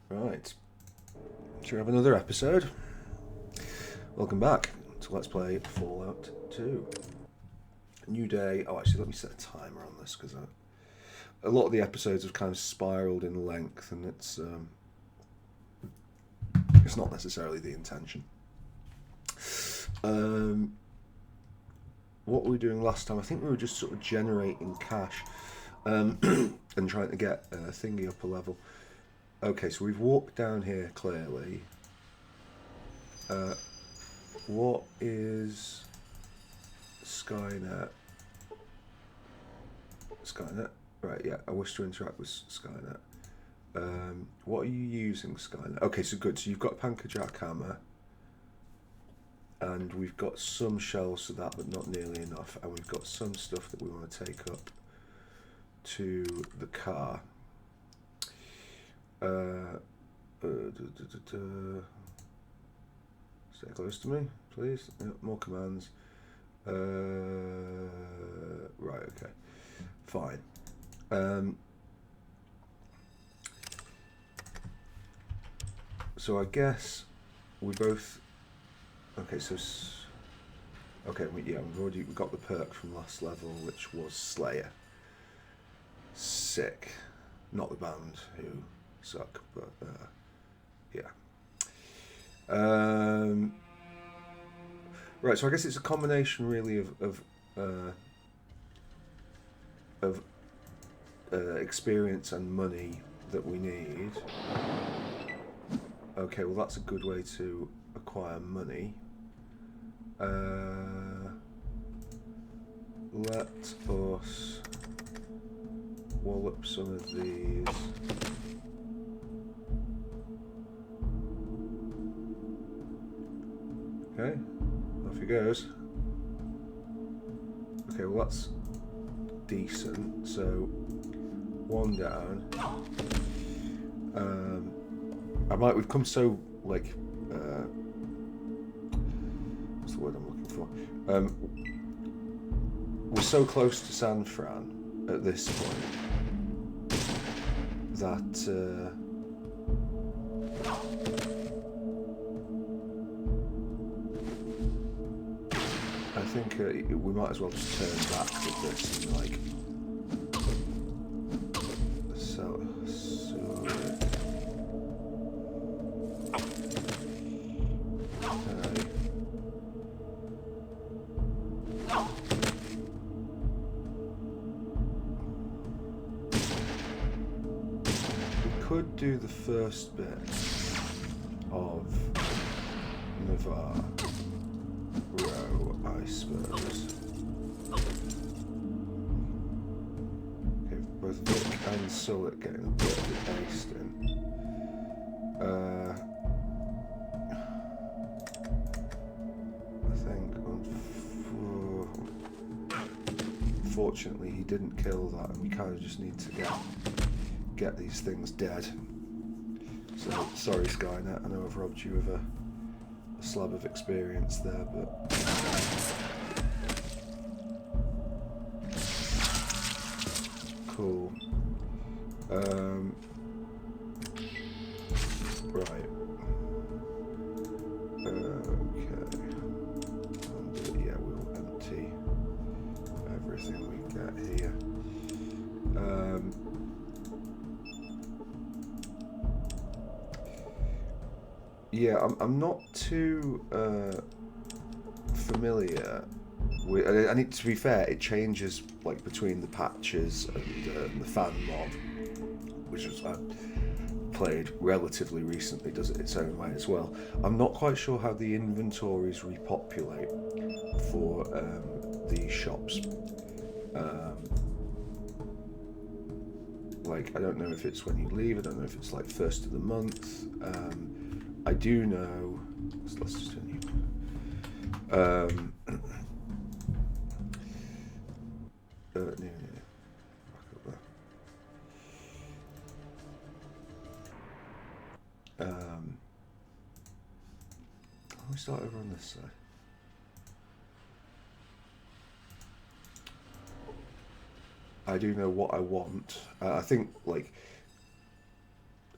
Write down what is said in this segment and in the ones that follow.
Right, should we have another episode? Welcome back to Let's Play Fallout 2. New day. Oh, actually, let me set a timer on this because a lot of the episodes have kind of spiraled in length, and it's not necessarily the intention. What were we doing last time? I think we were just sort of generating cash and trying to get Thingy up a level. Okay, so we've walked down here clearly. What is Skynet? Skynet? Right, yeah, I wish to interact with Skynet. What are you using, Skynet? Okay, so good. So you've got Panker Jackhammer. And we've got some shells for that, but not nearly enough. And we've got some stuff that we want to take up to the car. Stay close to me, please. Yep, more commands. Right, okay. Fine. So I guess we both... Okay, so... Okay, we've got the perk from last level, which was Slayer. Sick. Not the band, who suck, but yeah. Right, so I guess it's a combination really of experience and money that we need. Okay, well that's a good way to acquire money. Let us wallop some of these. Okay, off he goes. Okay, well that's decent. So one down. We've come so like what's the word I'm looking for? We're so close to San Fran at this point that I think we might as well just turn back with this and like sell it. Could do the first bit of Navarro, I suppose. Okay, both Vic and Sullet getting a bit of the taste in. I think, unfortunately, he didn't kill that, and we kind of just need to get these things dead. So sorry, Skynet. I know I've robbed you of a slab of experience there, but cool. Right. Okay. And yeah, we'll empty everything we get here. Yeah, I'm not too familiar with. And to be fair, it changes like between the patches and the fan mod, which is played relatively recently. Does it its own way as well. I'm not quite sure how the inventories repopulate for these shops. Like I don't know if it's when you leave. I don't know if it's like first of the month. I do know. Let's just turn you. We start over on this side. I do know what I want. I think like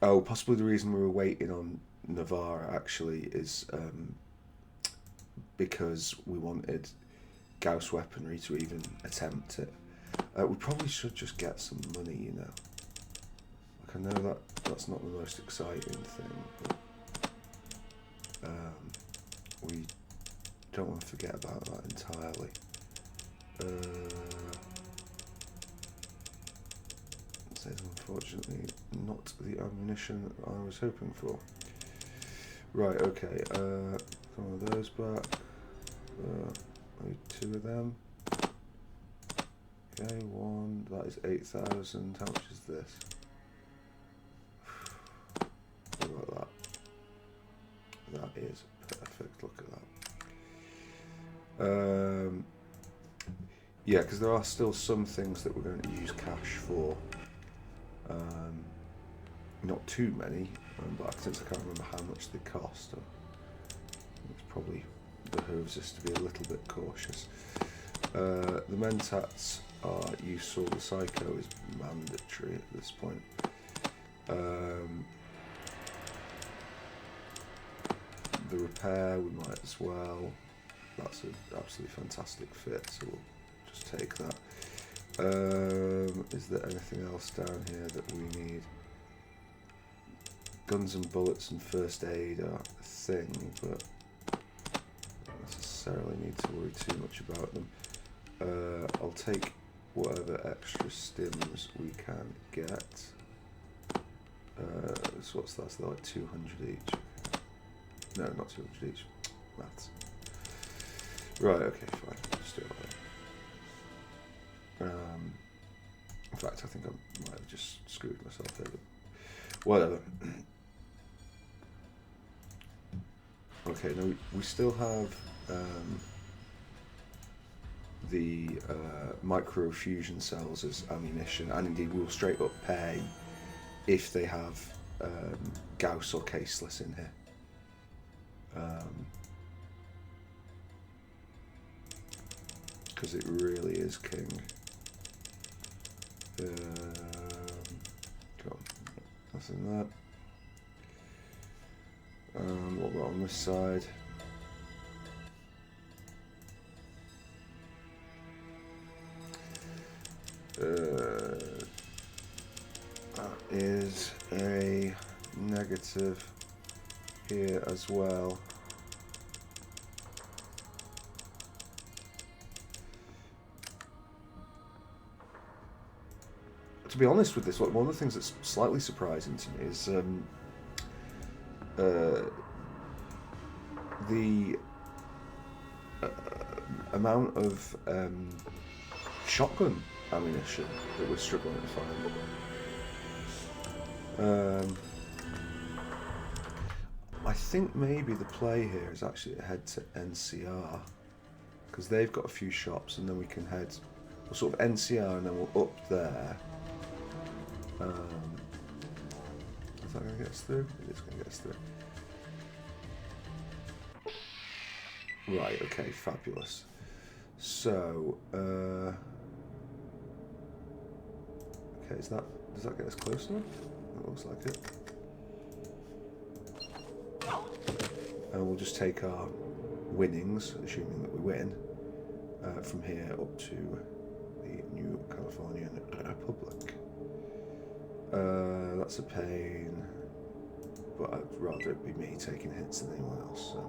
Oh, possibly the reason we were waiting on Navarra actually is because we wanted Gauss weaponry to even attempt it. We probably should just get some money, you know. Like, I know that that's not the most exciting thing, but we don't want to forget about that entirely. This is unfortunately not the ammunition I was hoping for. Right, okay, some of those back. Maybe 2 of them. Okay, 1, that is 8,000. How much is this? What about that? That is perfect, look at that. Yeah, because there are still some things that we're going to use cash for. Not too many, but since I can't remember how much they cost, it's probably behooves us to be a little bit cautious. The Mentats are useful, the Psycho is mandatory at this point. The Repair we might as well. That's an absolutely fantastic fit, so we'll just take that. Is there anything else down here that we need? Guns and bullets and first aid are a thing, but don't necessarily need to worry too much about them. I'll take whatever extra stims we can get. So what's that? So they're like 200 each. No, not 200 each. Maths. Right, okay, fine. Just do it like that. In fact, I think I might have just screwed myself over. Whatever. Okay, now we still have the micro-fusion cells as ammunition, and indeed we'll straight up pay if they have Gauss or caseless in here. Because it really is king. Got nothing there. What about on this side? That is a negative here as well. To be honest with this, one of the things that's slightly surprising to me is the amount of shotgun ammunition that we're struggling to find. I think maybe the play here is actually to head to NCR, because they've got a few shops, and then we can head, we'll sort of NCR and then we'll up there. Is that going to get us through? It is going to get us through. Right, okay, fabulous. So, okay, does that get us close enough? It looks like it. And we'll just take our winnings, assuming that we win, from here up to the New Californian Republic. That's a pain, but I'd rather it be me taking hits than anyone else. So.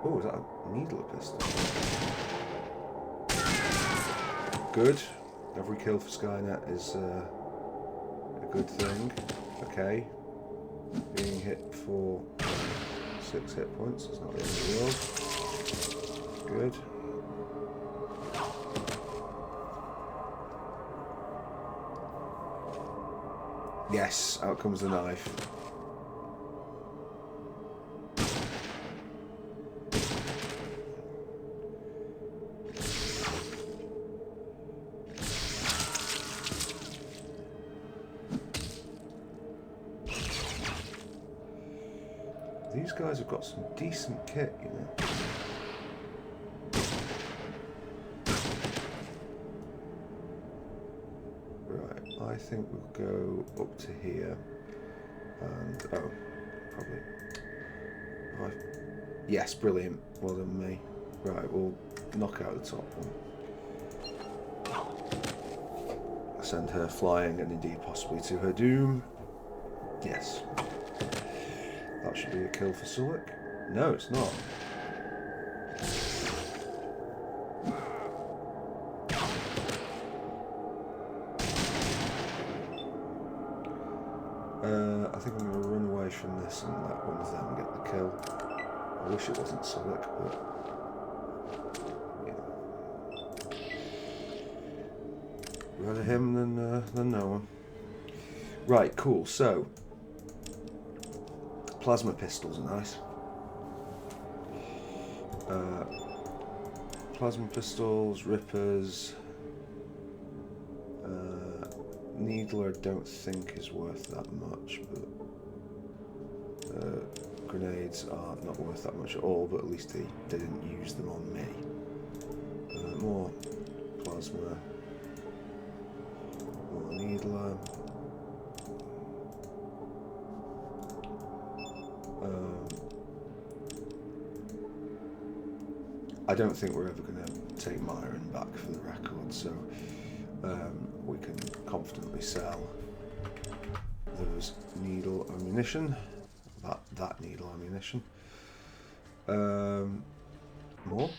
Oh, is that a needler pistol? Good. Every kill for Skynet is a good thing. Okay. Being hit for 6 hit points, it's not the end of the world. Good. Yes, out comes the knife. These guys have got some decent kit, you know. Right, I think we'll go up to here. And, oh, probably. Yes, brilliant. Well done, me. Right, we'll knock out the top one. Send her flying and indeed possibly to her doom. Yes. That should be a kill for Sulek. No, it's not. I think I'm going to run away from this and let one of them get the kill. I wish it wasn't Sulek, but... rather him than no one. Right, cool. So, plasma pistols are nice. Plasma pistols, rippers. Needler, I don't think is worth that much, but grenades are not worth that much at all. But at least they didn't use them on me. More plasma. More Needler. I don't think we're ever going to take Myron back for the record, so we can confidently sell those needle ammunition. That needle ammunition. More?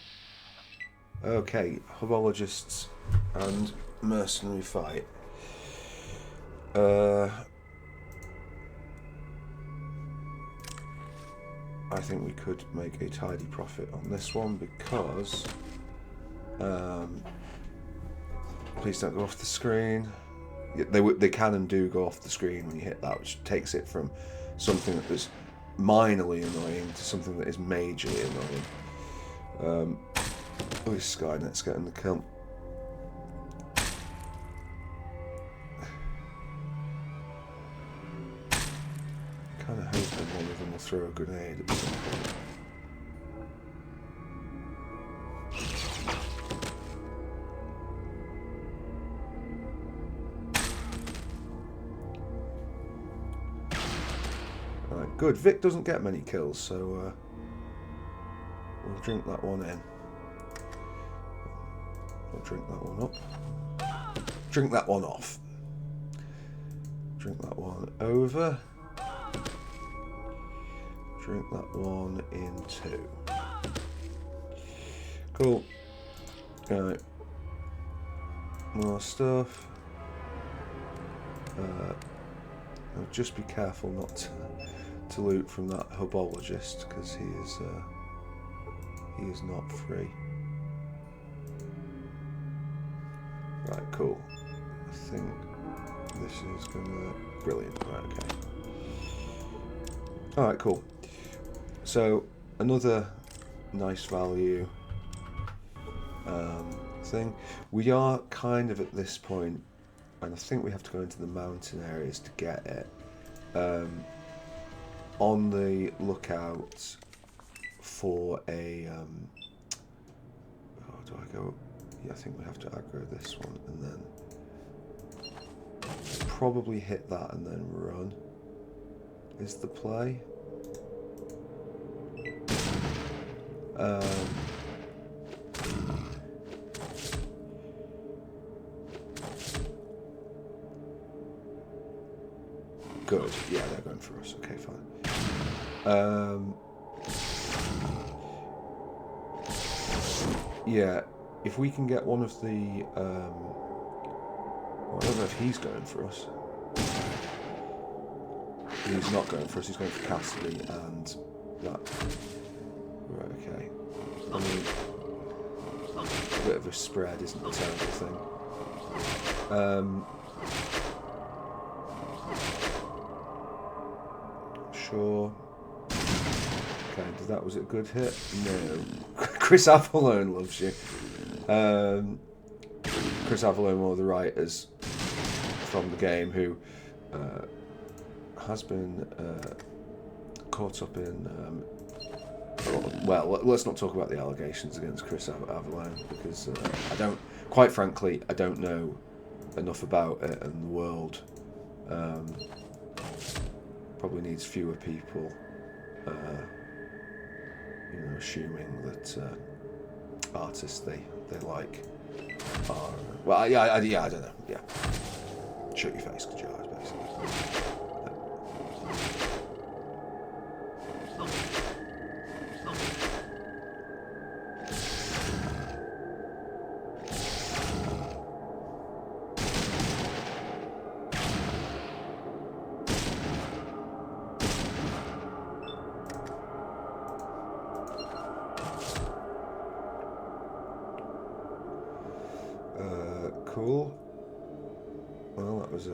Okay, Hubologists and mercenary fight. I think we could make a tidy profit on this one because please don't go off the screen. They can and do go off the screen when you hit that, which takes it from something that was minorly annoying to something that is majorly annoying. Oh, Skynet's getting the kill. Kind of hoping one of them will throw a grenade at some point. Right, good. Vic doesn't get many kills, so we'll drink that one in. We'll drink that one up. Drink that one off. Drink that one over. Drink that one in too. Cool. Right. More stuff. Just be careful not to loot from that Hubologist because he is not free. Right, cool. I think this is gonna brilliant. Right, okay. All right, cool. So another nice value thing. We are kind of at this point, and I think we have to go into the mountain areas to get it. On the lookout for a. Oh, do I go? Yeah, I think we have to aggro this one and then probably hit that and then run. Is the play? Good. Yeah, they're going for us. Okay, fine. Yeah, if we can get one of the... well, I don't know if he's going for us. He's not going for us, he's going for Cassidy and that. Right, okay. I mean, a bit of a spread isn't a terrible thing. Sure. Okay, was it a good hit? No. Chris Avalone loves you. Chris Avalone, one of the writers from the game, who has been caught up in... well, let's not talk about the allegations against Chris Avalone, because I don't... Quite frankly, I don't know enough about it, and the world probably needs fewer people. You know, assuming that artists they like are well, yeah, I don't know, yeah. Shut your face, close your eyes, basically. Cool. Well, that was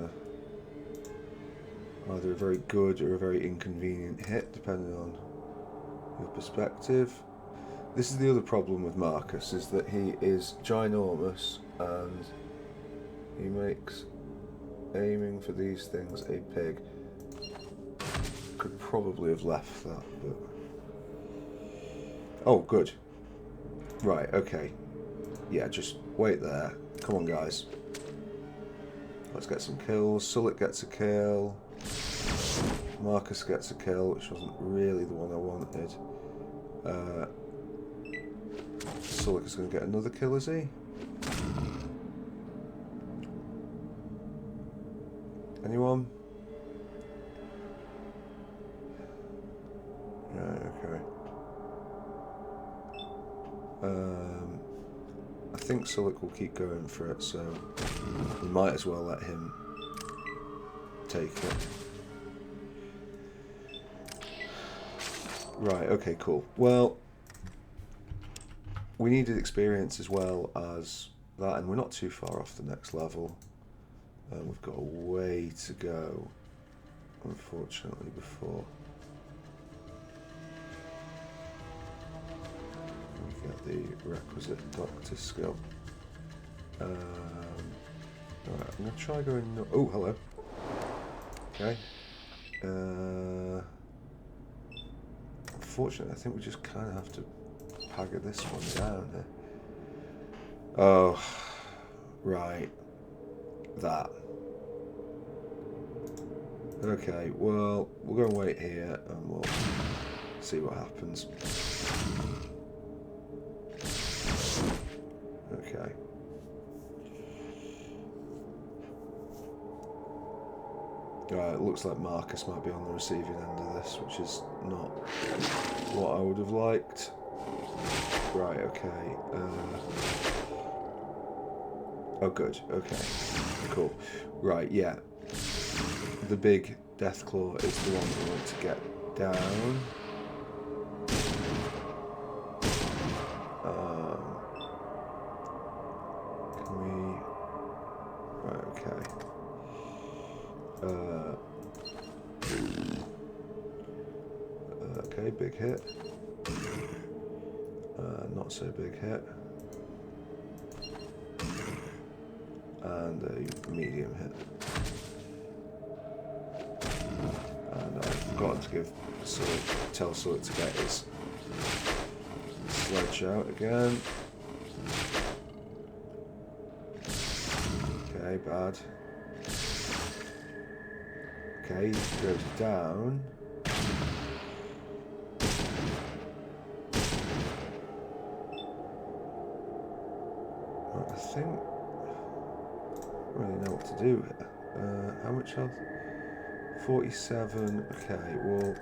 either a very good or a very inconvenient hit, depending on your perspective. This is the other problem with Marcus, is that he is ginormous and he makes aiming for these things a pig. Could probably have left that, but... Oh, good. Right, okay. Yeah, just wait there. Come on, guys. Let's get some kills. Sulek gets a kill. Marcus gets a kill, which wasn't really the one I wanted. Sulek is going to get another kill, is he? Anyone? Yeah, okay. I think Sulek will keep going for it, so we might as well let him take it. Right, okay, cool. Well, we needed experience as well as that, and we're not too far off the next level. We've got a way to go, unfortunately, before we get the requisite doctor skill. Alright, I'm going to try going... Oh, hello. Okay. Unfortunately, I think we just kind of have to pagger this one down here. Oh, right. That. Okay, well, we'll go and wait here and we'll see what happens. Okay. It looks like Marcus might be on the receiving end of this, which is not what I would have liked. Right, okay. Oh, good. Okay. Cool. Right, yeah. The big Deathclaw is the one we want to get down. Can we... Right, okay. Okay, big hit. Not so big hit. And a medium hit. And I've forgotten to tell Sulek to get his sledge out again. Okay, bad. Okay, he goes down. Right, I think I don't really know what to do here. How much health? 47. Okay, well,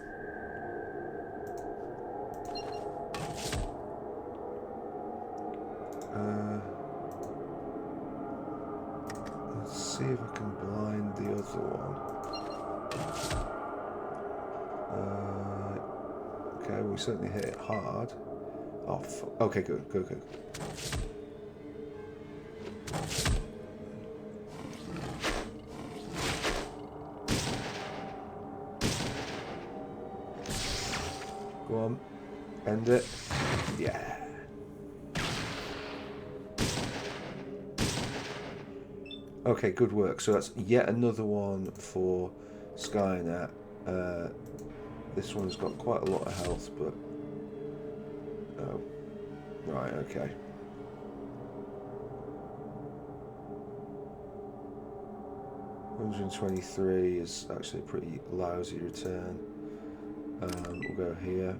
let's see if I can blind the other one. Okay, we certainly hit it hard. Oh, okay, good. Go on, end it. Yeah. Okay, good work. So that's yet another one for Skynet. This one's got quite a lot of health, but... Oh. Right, okay. 123 is actually a pretty lousy return. We'll go here.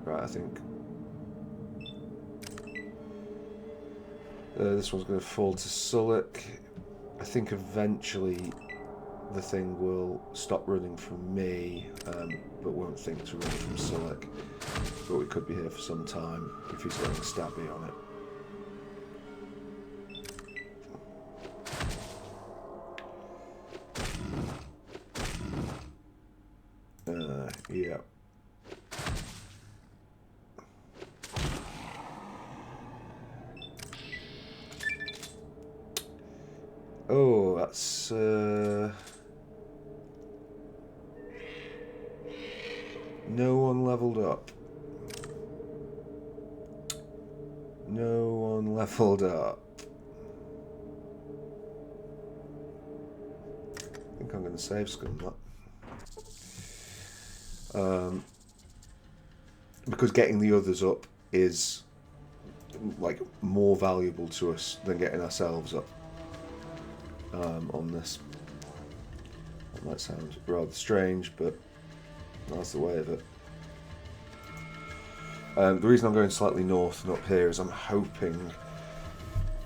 Right, I think this one's going to fall to Sullock. I think eventually the thing will stop running from me, but won't think to run from Sullock. But we could be here for some time if he's getting stabby on it. Yeah. Oh, that's no one leveled up. No one leveled up. I think I'm going to save scum that. Because getting the others up is like more valuable to us than getting ourselves up on this. That might sound rather strange, but that's the way of it. The reason I'm going slightly north and up here is I'm hoping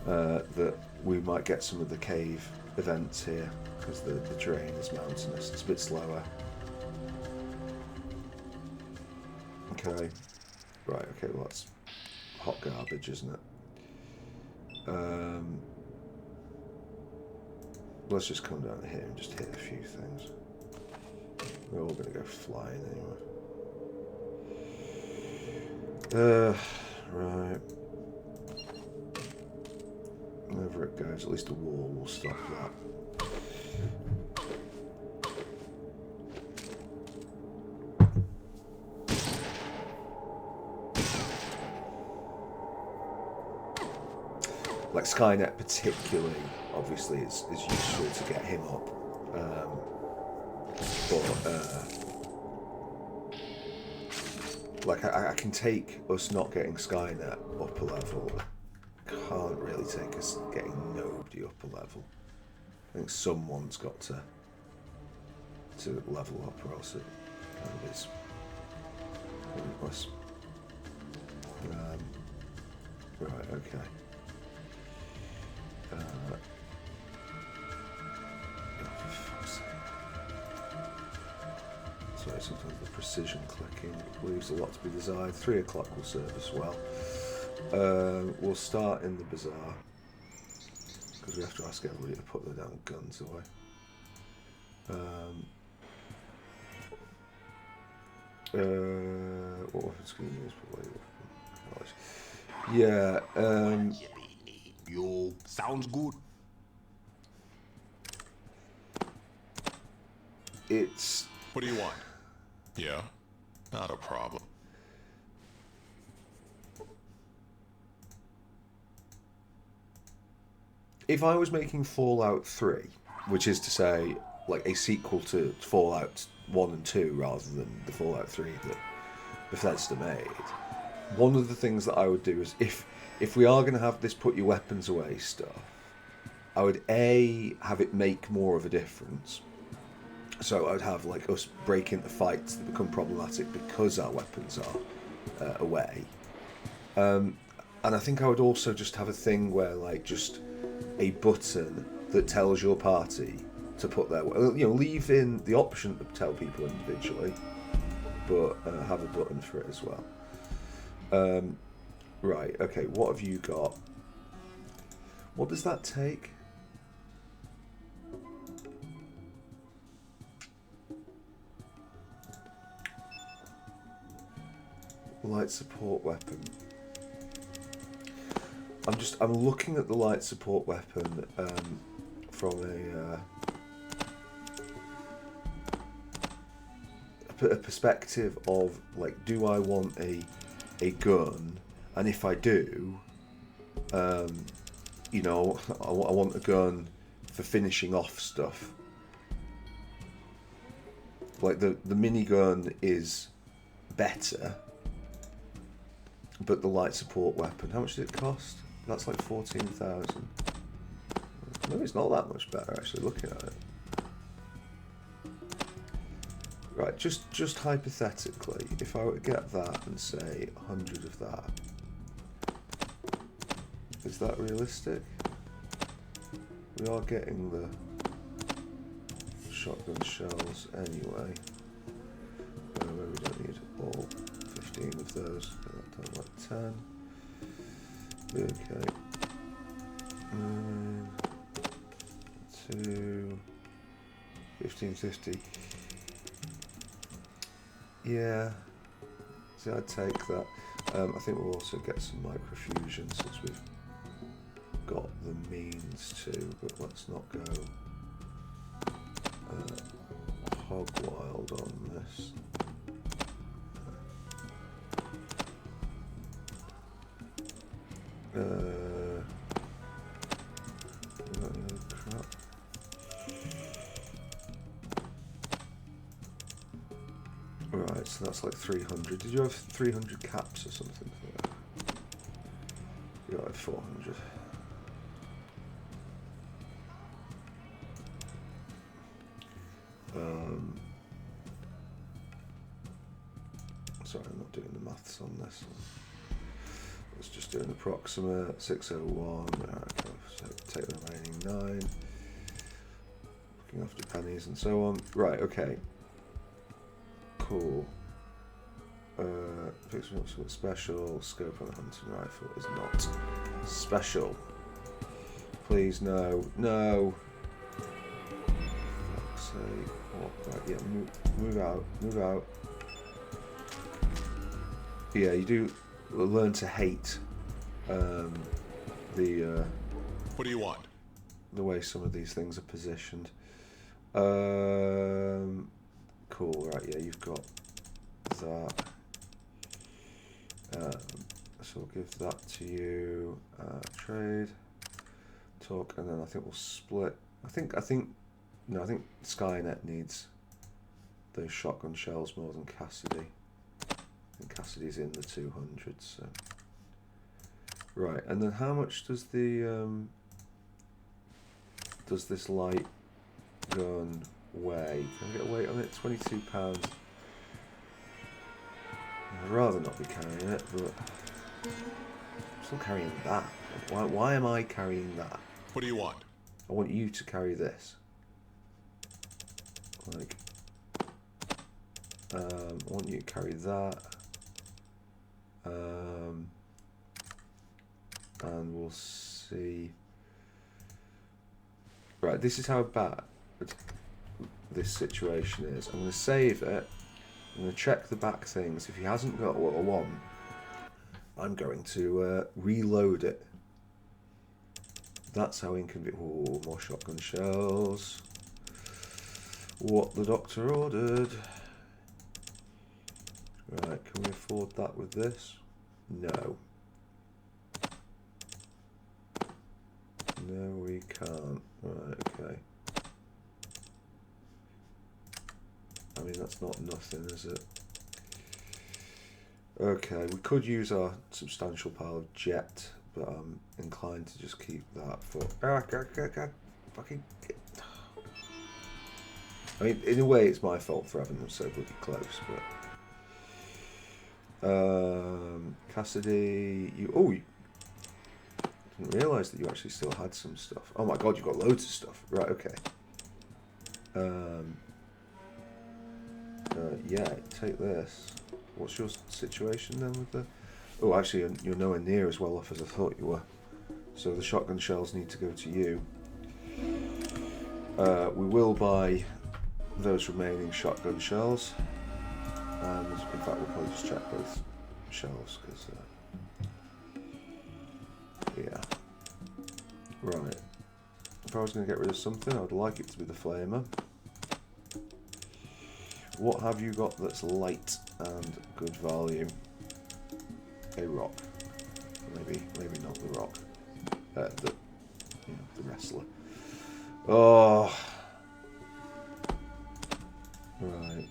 that we might get some of the cave events here, because the terrain is mountainous. It's a bit slower. Okay. Right, okay, well that's hot garbage, isn't it? Let's just come down here and just hit a few things. We're all going to go flying anyway. Right. Wherever it goes, at least a wall will stop that. Like Skynet particularly, obviously, is useful to get him up. Like I can take us not getting Skynet up a level. Can't really take us getting nobody up a level. I think someone's got to level up, or else it kind of is pointless. Right, okay. Oh, for fuck's sake. Sorry, sometimes the precision clicking leaves a lot to be desired. 3 o'clock will serve us well. We'll start in the bazaar, because we have to ask everybody to put their damn guns away. What weapons can you use? Yeah. Yo, sounds good. It's... What do you want? Yeah, not a problem. If I was making Fallout 3, which is to say, like a sequel to Fallout 1 and 2 rather than the Fallout 3 that Bethesda made, one of the things that I would do is, if we are going to have this put your weapons away stuff, I would have it make more of a difference. So I would have like us break into fights that become problematic because our weapons are away. And I think I would also just have a thing where like just a button that tells your party to put their, leave in the option to tell people individually, but have a button for it as well. Right, okay, what have you got? What does that take? Light support weapon. I'm looking at the light support weapon from a perspective of like, do I want a gun? And if I do, I want a gun for finishing off stuff. Like the minigun is better, but the light support weapon, how much did it cost? That's like 14,000. No, it's not that much better actually. Looking at it. Right, just hypothetically, if I were to get that and say 100 of that, is that realistic? We are getting the shotgun shells anyway. Maybe we don't need all 15 of those. Get that down like 10. Okay. 2, 1550. Yeah, see, I'd take that. I think we'll also get some microfusion since we've got the means to, but let's not go hog wild on this. We got any other crap? Right, so that's like 300. Did you have 300 caps or something for that? You got like 400. Sorry, I'm not doing the maths on this. Let's just do an approximate. 601. Okay, so take the remaining 9. Looking after pennies and so on. Right, okay. Cool. Fix up something special. Scope on a hunting rifle is not special. Please, no. No! Fuck's sake. Oh, right, yeah, move out. Move out. Yeah, you do learn to hate the What do you want? the way some of these things are positioned. Cool, right, yeah, you've got that. So we'll give that to you. Trade. Talk, and then I think we'll split. I think Skynet needs those shotgun shells more than Cassidy. I think Cassidy's in the 200s, so. Right, and then how much does the does this light gun weigh? Can I get a weight on it? 22 pounds. I'd rather not be carrying it, but I'm still carrying that. Why am I carrying that? What do you want? I want you to carry this. Like, I want you to carry that. And we'll see. Right, this is how bad this situation is. I'm going to save it. I'm going to check the back things. If he hasn't got what I want, I'm going to reload it. That's how inconvenient. Oh, more shotgun shells. What the doctor ordered. Right, can we afford that with this? No. No, we can't. Right, okay. I mean, that's not nothing, is it? Okay, we could use our substantial pile of jet, but I'm inclined to just keep that for... fucking... I mean, in a way, it's my fault for having them so bloody close, but... Cassidy... you didn't realise that you actually still had some stuff. Oh my god, you've got loads of stuff. Right, okay. Yeah, take this. What's your situation then with the... Oh, actually, you're nowhere near as well off as I thought you were. So the shotgun shells need to go to you. We will buy those remaining shotgun shells. And in fact, we'll probably just check both shells, because... yeah. Right. If I was going to get rid of something, I would like it to be the flamer. What have you got that's light and good value? A rock. Maybe not the rock. The wrestler. Oh. Right.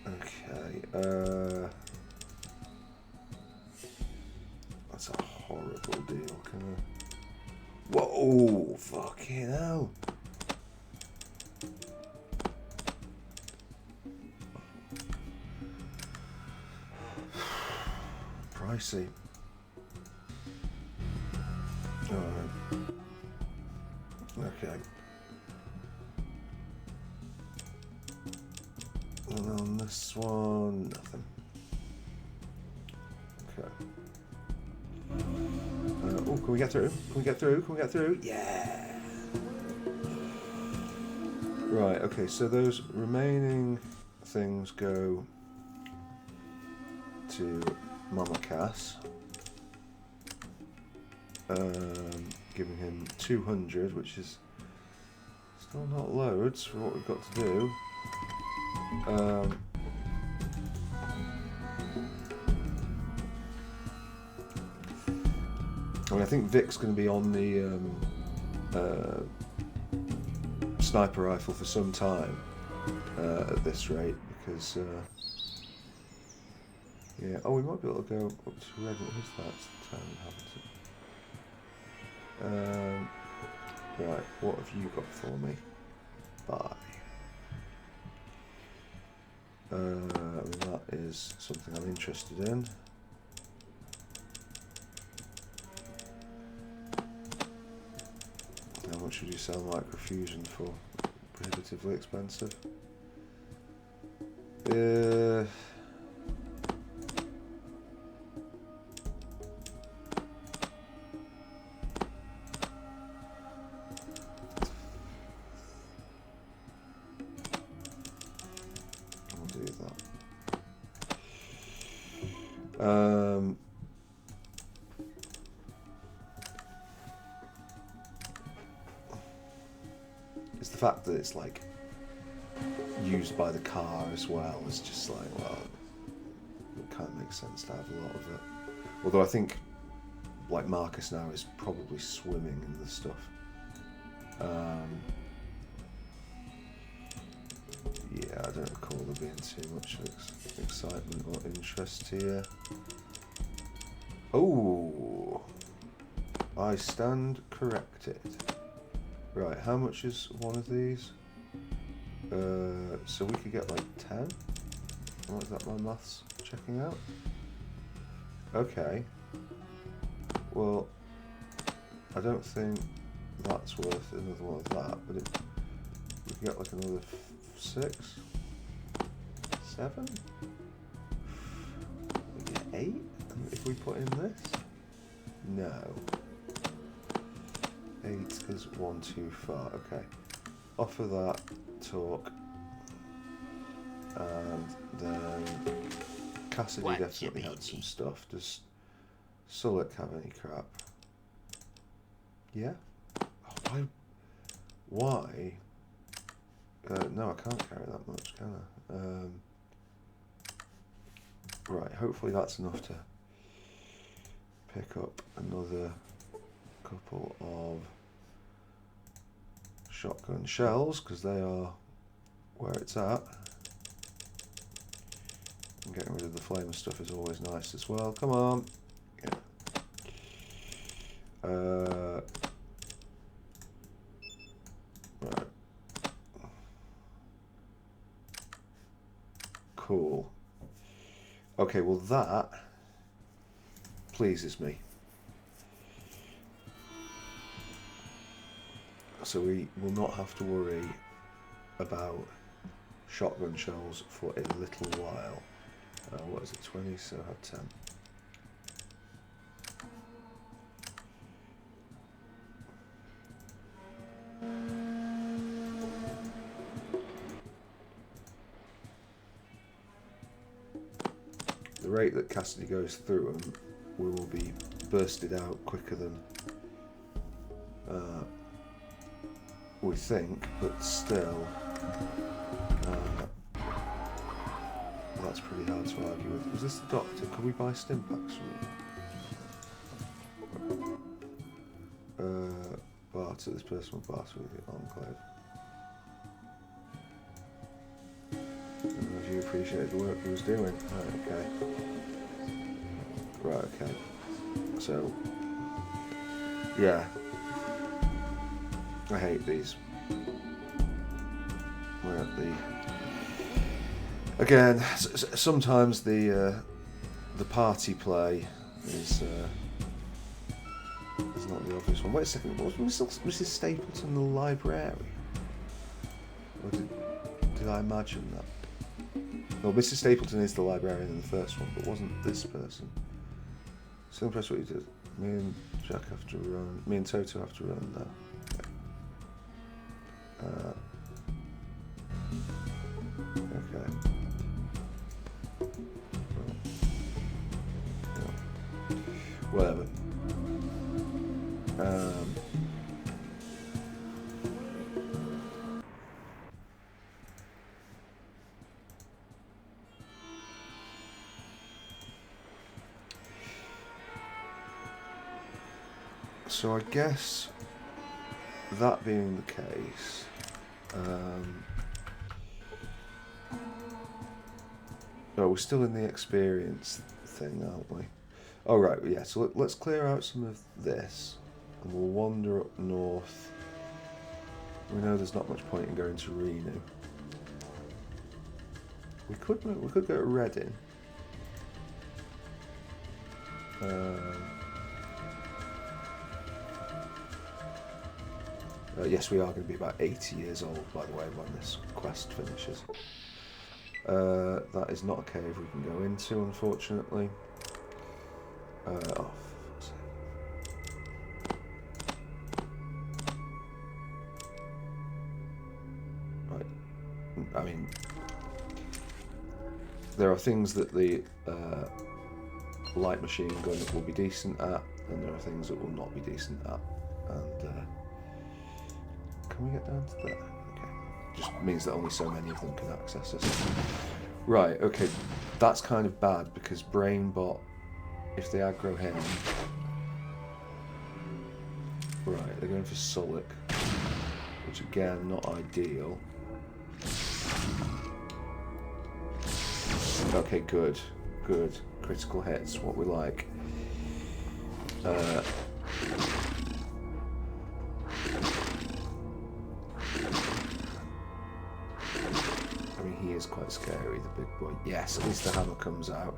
Okay. Let's Oh, fucking hell. Pricey. Alright. Okay. And on this one, nothing. Okay. Oh, can we get through? Can we get through? Can we get through? Yeah! Right, okay, so those remaining things go to Mama Cass. Giving him 200, which is still not loads for what we've got to do. I mean, I think Vic's going to be on the sniper rifle for some time at this rate, because yeah. Oh, we might be able to go up to Red. What is that? It's the town inhabitant. Right, what have you got for me? Bye. I mean, that is something I'm interested in. How much would you sell microfusion for? Prohibitively expensive. I'll do that. It's the fact that it's like used by the car as well. It's just like, well, it kind of makes sense to have a lot of it. Although I think like Marcus now is probably swimming in the stuff. Yeah, I don't recall there being too much excitement or interest here. Oh, I stand corrected. Right, how much is one of these? So we could get like 10? What is that, my maths checking out? Okay. Well, I don't think that's worth another one of that, but we could get like another 6? 7? We get 8? If we put in this? No. 8 is 1 too far. Okay. Offer that, talk, and then Cassidy definitely had some stuff. Does Sullick have any crap? Yeah. Oh, why? No, I can't carry that much, can I? Right. Hopefully that's enough to pick up another couple of shotgun shells, because they are where it's at. And getting rid of the flamer stuff is always nice as well. Come on. Yeah. Right. Cool. Okay, well that pleases me. So we will not have to worry about shotgun shells for a little while. What is it, 20? So I have 10. The rate that Cassidy goes through them, we will be bursted out quicker than we think, but still that's pretty hard to argue with. Was this the doctor? Could we buy stim packs from you? Barter, this person will barter with the Enclave. I don't know if you appreciated the work he was doing. Right, okay. Right, okay. So, yeah. I hate these. We're at the... Again, sometimes the party play is not the obvious one. Wait a second, was Mrs. Stapleton the librarian? Or did I imagine that? Well, Mrs. Stapleton is the librarian in the first one, but wasn't this person? Still impressed what you did. Me and Jack have to run. Me and Toto have to run now. Okay. Whatever. So I guess that being the case, oh, we're still in the experience thing, aren't we? Oh, right, yeah, so let's clear out some of this, and we'll wander up north. We know there's not much point in going to Renu. We could go to Reading. Yes, we are going to be about 80 years old, by the way, when this quest finishes. That is not a cave we can go into, unfortunately. Oh, for fuck's sake. Right. I mean, there are things that the light machine gun will be decent at, and there are things that will not be decent at. And can we get down to there? Okay. Just means that only so many of them can access us. Right, okay. That's kind of bad because Brainbot, if they aggro him... Right, they're going for Sulik, which again, not ideal. Okay, good. Good. Critical hits, what we like. I mean, he is quite scary, the big boy. Yes, at least the hammer comes out.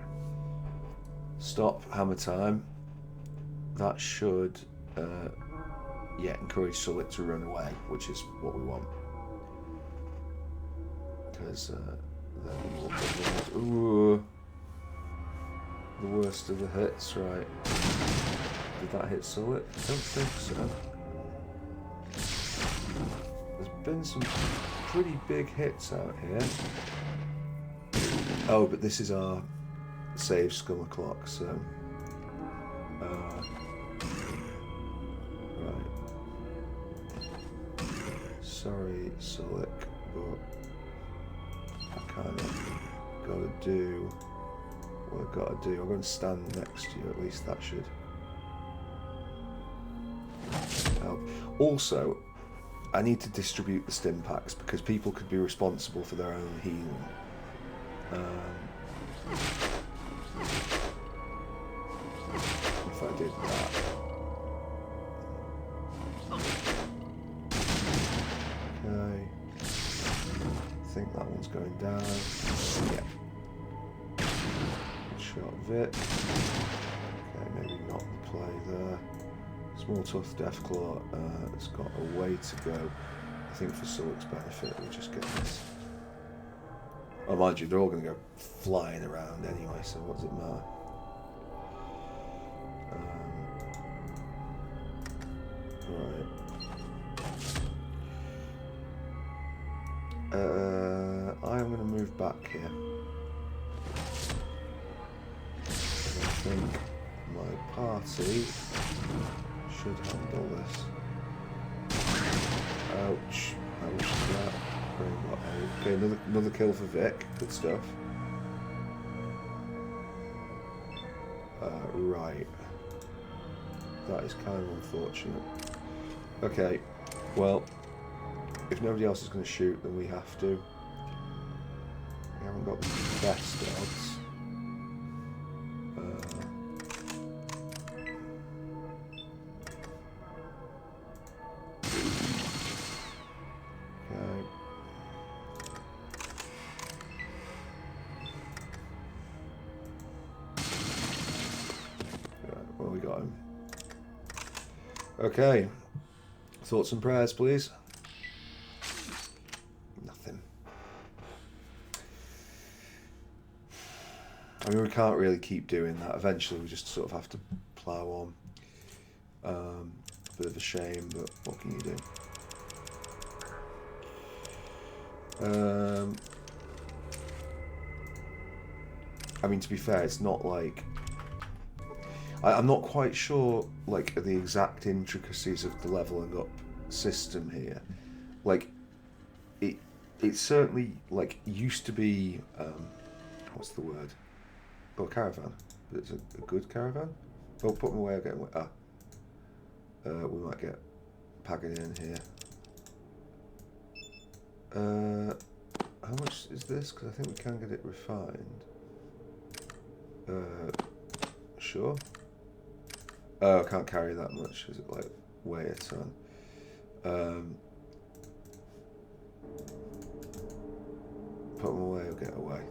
Stop, hammer time. That should, yeah, encourage Sulik to run away, which is what we want. Because then we'll get ooh, the worst of the hits, right? Did that hit Sulik? I don't think so. There's been some pretty big hits out here. Oh, but this is our save scum o'clock, so right. Sorry, Sulik, but I kind of gotta do what I've got to do. I'm going to stand next to you, at least that should help. Also, I need to distribute the stim packs because people could be responsible for their own healing. If I did that. Okay. I think that one's going down. Yeah. Good shot Vic. Okay, maybe not the play there. Small Tough Deathclaw, it's got a way to go. I think for Sulik's benefit, we'll just get this. Oh, mind you, they're all going to go flying around anyway, so what does it matter? Right. I am going to move back here. I think my party should handle this. Ouch. How much is that? Okay, another kill for Vic. Good stuff. Right. That is kind of unfortunate. Okay, well, if nobody else is going to shoot, then we have to. We haven't got the best odds. Okay. Thoughts and prayers, please. Nothing. I mean, we can't really keep doing that. Eventually, we just sort of have to plough on. Bit of a shame, but what can you do? I mean, to be fair, it's not like... I'm not quite sure, like, the exact intricacies of the leveling up system here. Like, it certainly, like, used to be... what's the word? Oh, caravan. But it's a good caravan? Oh, put them away, I'll get them away. We might get Pagan in here. How much is this? Because I think we can get it refined. Sure. Oh, I can't carry that much. Is it like weigh a ton? Put them away or get away.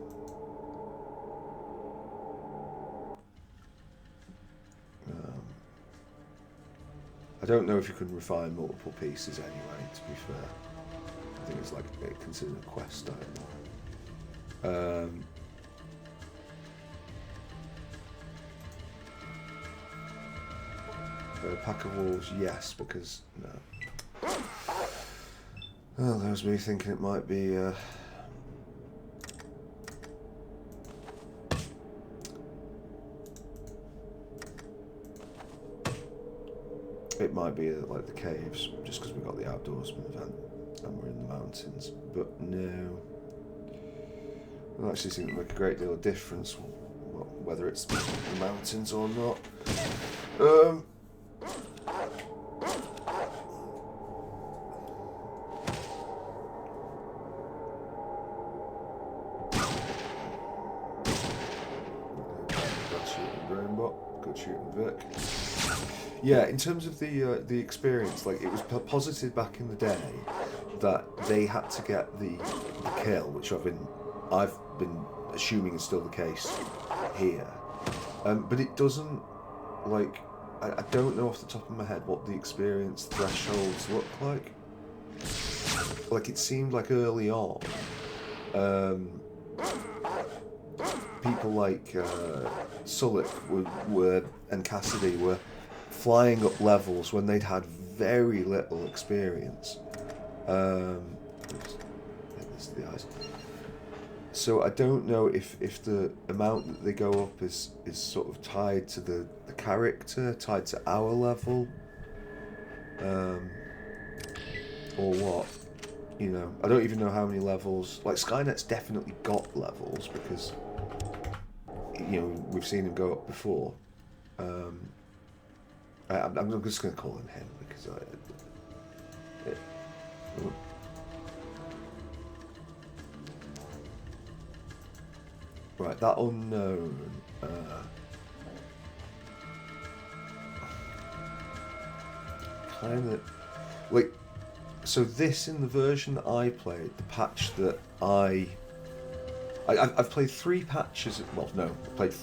I don't know if you can refine multiple pieces anyway, to be fair. I think it's like considered a quest item. A pack of wolves, yes, because no. Oh, that was me thinking it might be. It might be like the caves, just because we got the outdoorsman event and we're in the mountains. But no, it actually seems to make a great deal of difference, whether it's the mountains or not. Good shooting, Vic. Yeah, in terms of the experience, like it was posited back in the day that they had to get the kill, which I've been assuming is still the case here, but it doesn't, like, I don't know off the top of my head what the experience thresholds look like. Like it seemed like early on, people like Sulik were and Cassidy were flying up levels when they'd had very little experience. This the eyes. So I don't know if the amount that they go up is sort of tied to the character, tied to our level, or what. You know, I don't even know how many levels. Like Skynet's definitely got levels because, you know, we've seen him go up before. I'm just going to call him because right, that unknown. Kind of like. So this, in the version that I played, the patch that I've played 3 patches. Well, no, I've played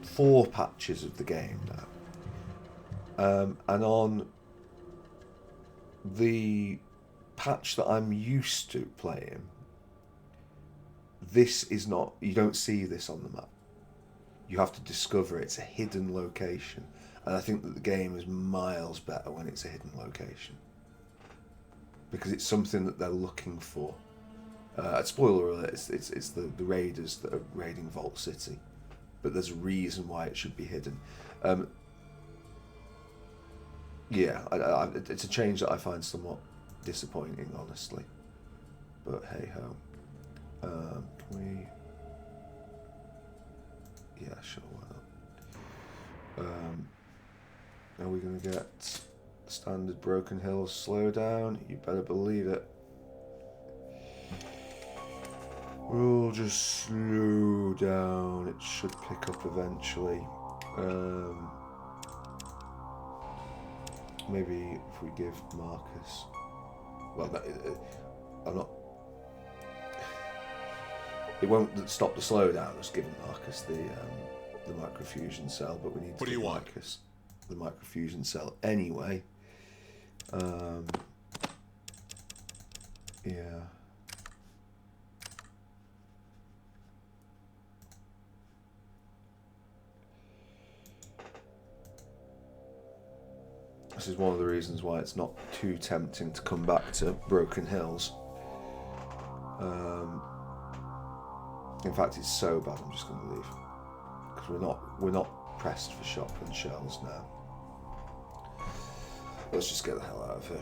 4 patches of the game now. And on the patch that I'm used to playing, this is not. You don't see this on the map. You have to discover it. It's a hidden location, and I think that the game is miles better when it's a hidden location, because it's something that they're looking for. Spoiler alert, it's the raiders that are raiding Vault City, but there's a reason why it should be hidden. Yeah, it's a change that I find somewhat disappointing, honestly. But hey ho. Can we? Yeah, sure, why not? Are we gonna get standard Broken Hills slowdown? You better believe it. We'll just slow down. It should pick up eventually. Maybe if we give Marcus... Well, I'm not... It won't stop the slowdown, just giving Marcus the microfusion cell, but we need to give Marcus... the microfusion cell anyway. Yeah. This is one of the reasons why it's not too tempting to come back to Broken Hills. In fact, it's so bad I'm just going to leave, because we're not pressed for shotgun shells now. Let's just get the hell out of here.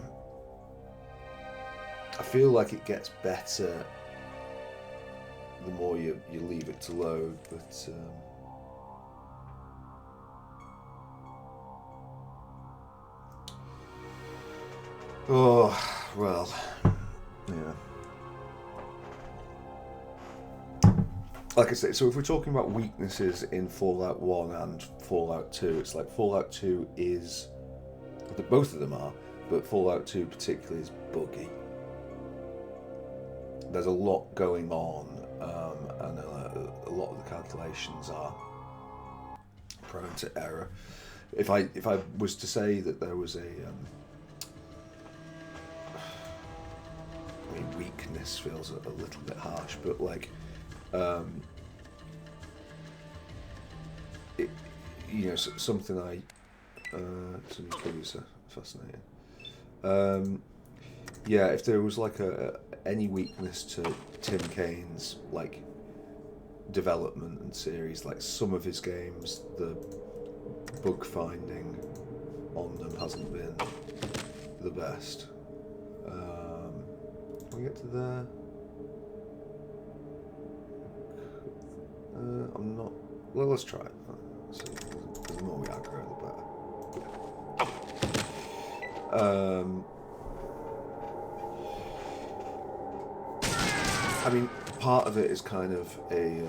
I feel like it gets better the more you leave it to load, but oh well, yeah. Like I say, so if we're talking about weaknesses in Fallout 1 and Fallout 2, it's like Fallout 2 is, both of them are, but Fallout 2 particularly is buggy. There's a lot going on, and a lot of the calculations are prone to error. If I was to say that there was a, I mean, weakness feels a little bit harsh, but like, it, you know, something I, some clues are fascinating. Yeah, if there was like any weakness to Tim Kane's like development and series, like some of his games, the bug finding on them hasn't been the best. Can we get to there? I'm not. Well, let's try it. So, the more we aggro, the better. I mean, part of it is kind of a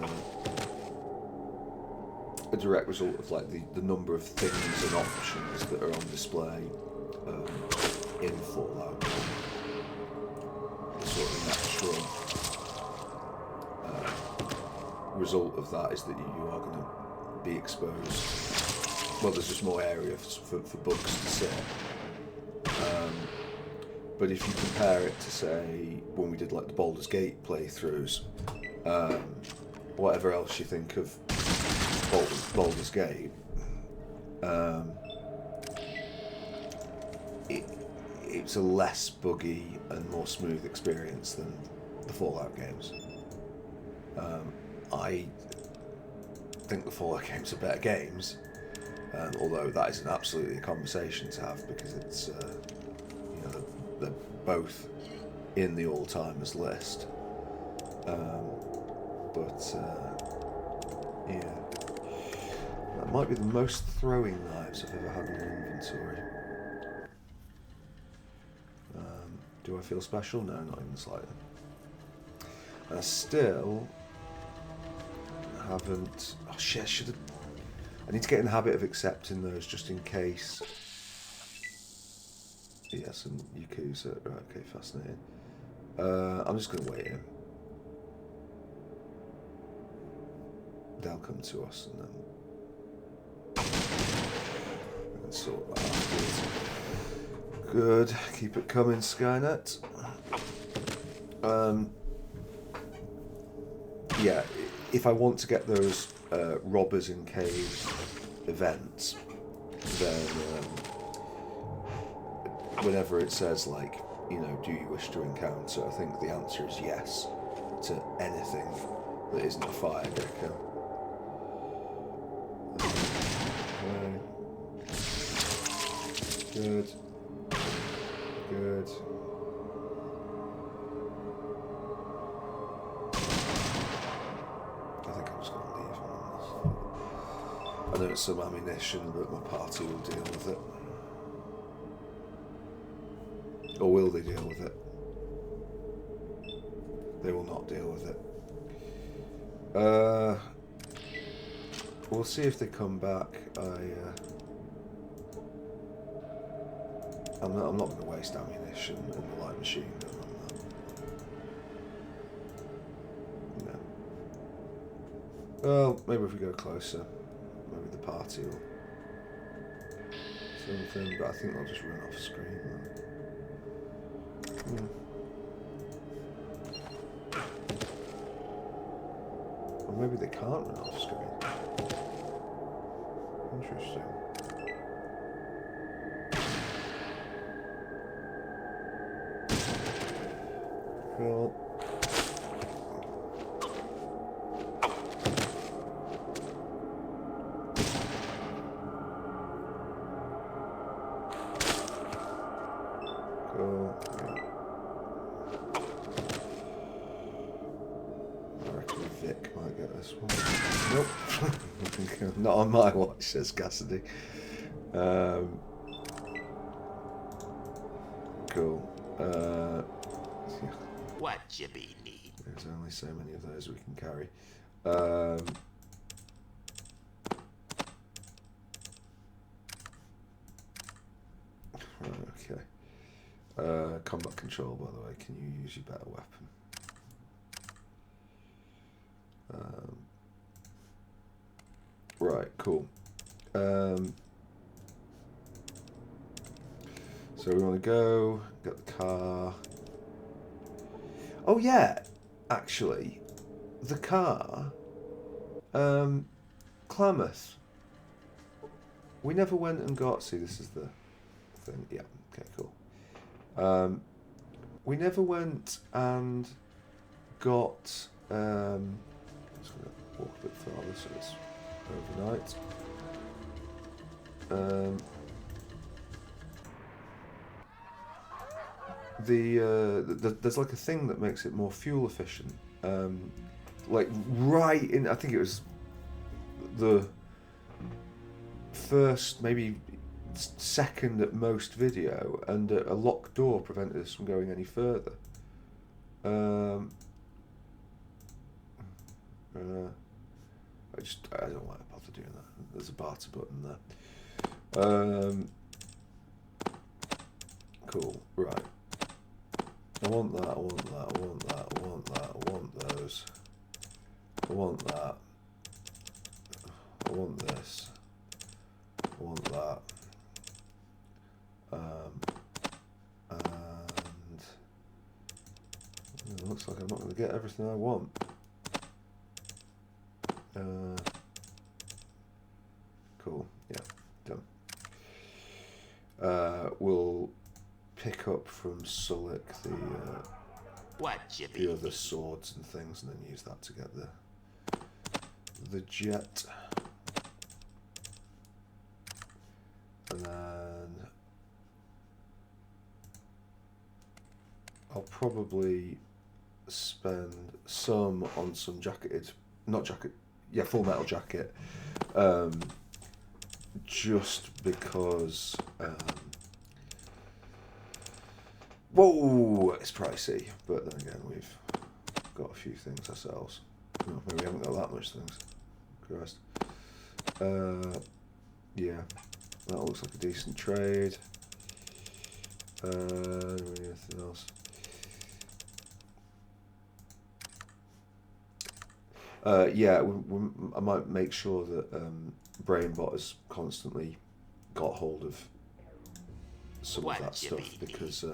direct result of like the number of things and options that are on display in Fallout. The sort of natural result of that is that you are going to be exposed. Well, there's just more area for bugs to sit. But if you compare it to, say, when we did like the Baldur's Gate playthroughs, whatever else you think of Baldur's Gate, it's a less buggy and more smooth experience than the Fallout games. I think the Fallout games are better games, although that isn't absolutely a conversation to have, because it's they're both in the all-timers list. But yeah, that might be the most throwing knives I've ever had in an inventory. Do I feel special? No, not even slightly. And I still haven't. Oh shit! I need to get in the habit of accepting those just in case. Yeah, some Yakuza. Right, okay, fascinating. I'm just going to wait here. They'll come to us and then we can sort that afterwards. Good. Keep it coming, Skynet. Yeah, if I want to get those robbers in caves events, then whenever it says, like, you know, do you wish to encounter, I think the answer is yes to anything that isn't a fire gecko. Good. Good. I think I'm just going to leave him on this. I know it's some ammunition, but my party will deal with it. Or will they deal with it? They will not deal with it. We'll see if they come back. I'm not going to waste ammunition in the light machine gun on that. No. Well, maybe if we go closer, maybe the party will something, but I think they'll just run off screen. Or maybe they can't run off screen. Interesting. Cool. Cool. Yeah. I reckon Vic might get this one. Nope. Not on my watch, says Cassidy. Cool. What you be need? There's only so many of those we can carry. Okay. Combat control, by the way. Can you use your better weapon? Right, cool. So we want to go, get the car. Oh yeah, actually, the car, Klamath. We never went and got, see this is the thing, yeah, okay, cool. We never went and got, I'm just going to walk a bit farther so it's overnight. There's like a thing that makes it more fuel efficient. Like right in, I think it was the first, maybe second at most video, and a locked door prevented us from going any further. I don't want to bother doing that. There's a barter button there. Cool, right. I want that, I want that, I want that, I want that, I want those. I want that. I want this. I want that. And it looks like I'm not going to get everything I want. Cool, yeah, done. We'll pick up from Sulik the other swords and things, and then use that to get the jet. And then I'll probably spend some on some jacketed, not jacket, yeah, full metal jacket, just because, whoa, it's pricey, but then again, we've got a few things ourselves. Oh, maybe we haven't got that much things. Christ. Yeah, that looks like a decent trade. Anything else? Yeah, I might make sure that Brainbot has constantly got hold of some of that stuff, because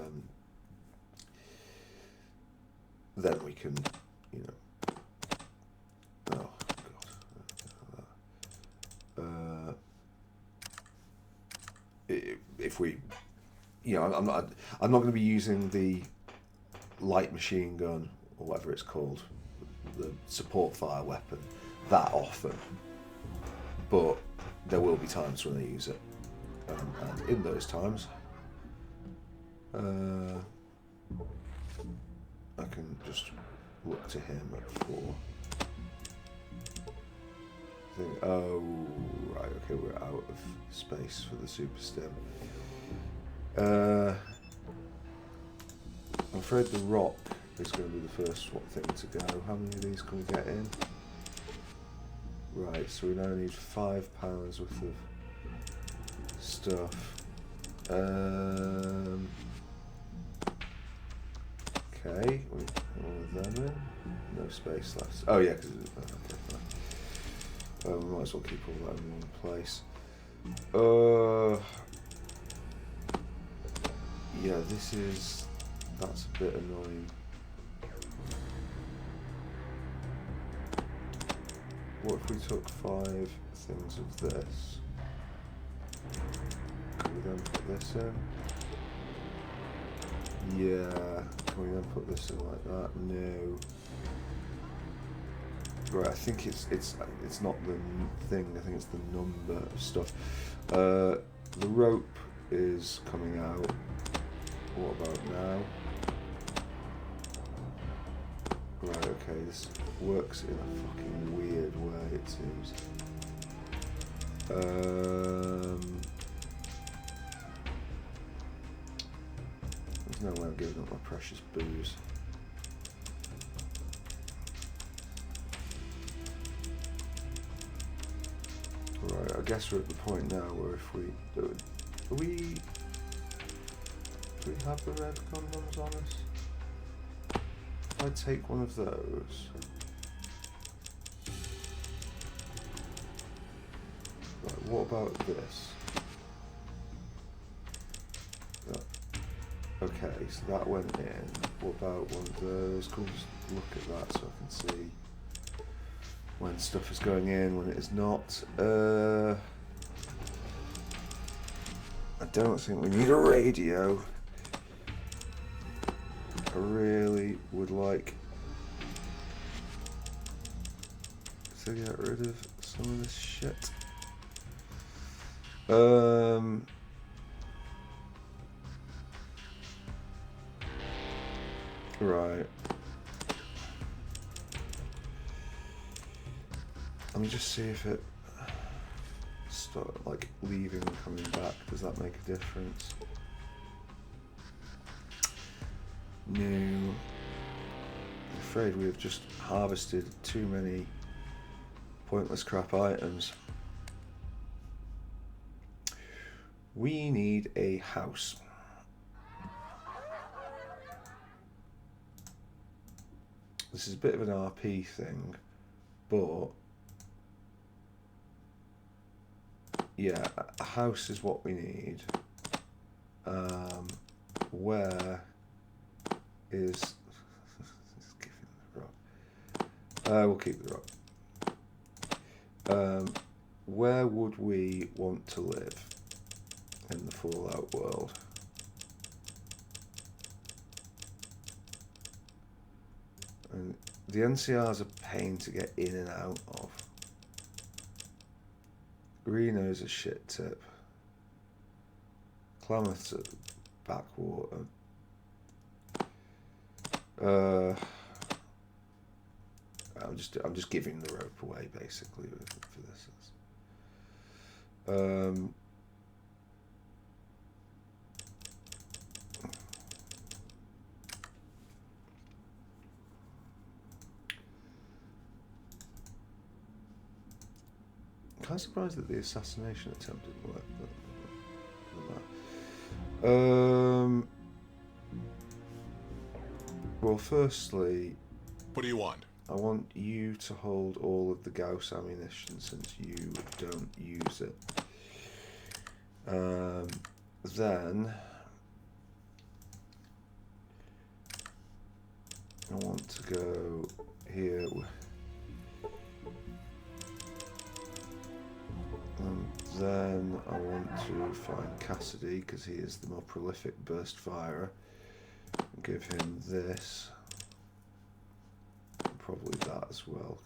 then we can, you know. Oh God. If we, you know, I'm not going to be using the light machine gun or whatever it's called, the support fire weapon, that often, but there will be times when I use it, and in those times I can just look to him for thing. Oh right, okay, we're out of space for the super stim. I'm afraid the rock is going to be the first thing to go. How many of these can we get in? Right, so we now need £5 worth of stuff. Okay, we put all of them in. No space left. Oh yeah, because we might as well keep all that in one place. yeah, that's a bit annoying. What if we took 5 things of this? Can we then put this in? Yeah. Can we then put this in like that? No. Right, I think it's not the thing. I think it's the number of stuff. The rope is coming out. What about now? Right, okay, this works in a fucking weird way, it seems. There's no way I'm giving up my precious booze. Right, I guess we're at the point now where if we do we have the red condoms on us? If I take one of those, right, what about this? Okay, so that went in. What about one of those? Cool, just look at that so I can see when stuff is going in, when it is not. I don't think we need a radio. I really would like to get rid of some of this shit. Right. Let me just see if it start like leaving and coming back. Does that make a difference? No. I'm afraid we have just harvested too many pointless crap items. We need a house. This is a bit of an RP thing, but yeah, a house is what we need. Where is we'll keep the rock. Where would we want to live in the Fallout world? And the NCR's a pain to get in and out of. Reno's a shit tip. Klamath's a backwater. I'm just giving the rope away basically for this. I'm kind of surprised that the assassination attempt didn't work. Well, firstly, What do you want? I want you to hold all of the Gauss ammunition since you don't use it. Then I want to go here. And then I want to find Cassidy because he is the more prolific burst firer. Give him this. Probably that as well.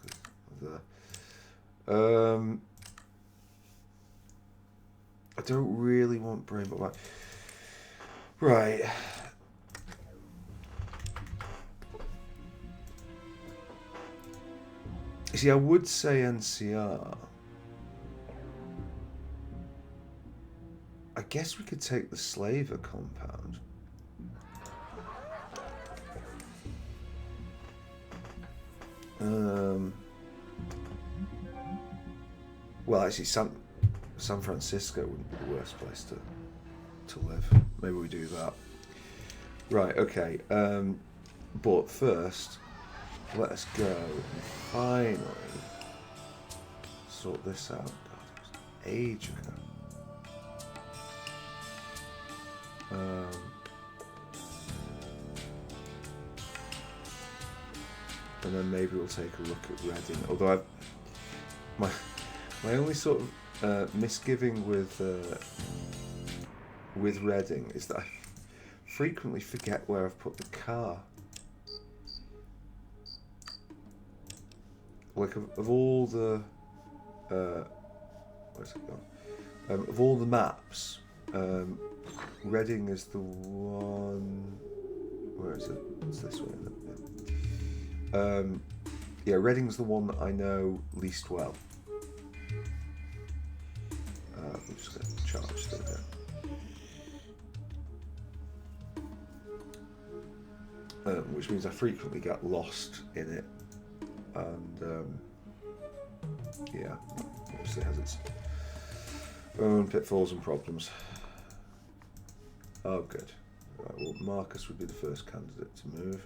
I don't really want brain, but like, right. You see, I would say NCR. I guess we could take the Slaver compound. Well, actually, San Francisco wouldn't be the worst place to live. Maybe we do that. Right, okay. But first, let us go and finally sort this out. God, it was age ago. and then maybe we'll take a look at Reading. Although my only sort of misgiving with Reading is that I frequently forget where I've put the car. Like of all the where's it gone? Of all the maps, Reading is the one. Where is it? It's this way, isn't it? Yeah. Yeah, Reading's the one that I know least well. I'm just going to charge through here. Which means I frequently get lost in it. And yeah, obviously has its own pitfalls and problems. Oh, good. Right, well, Marcus would be the first candidate to move.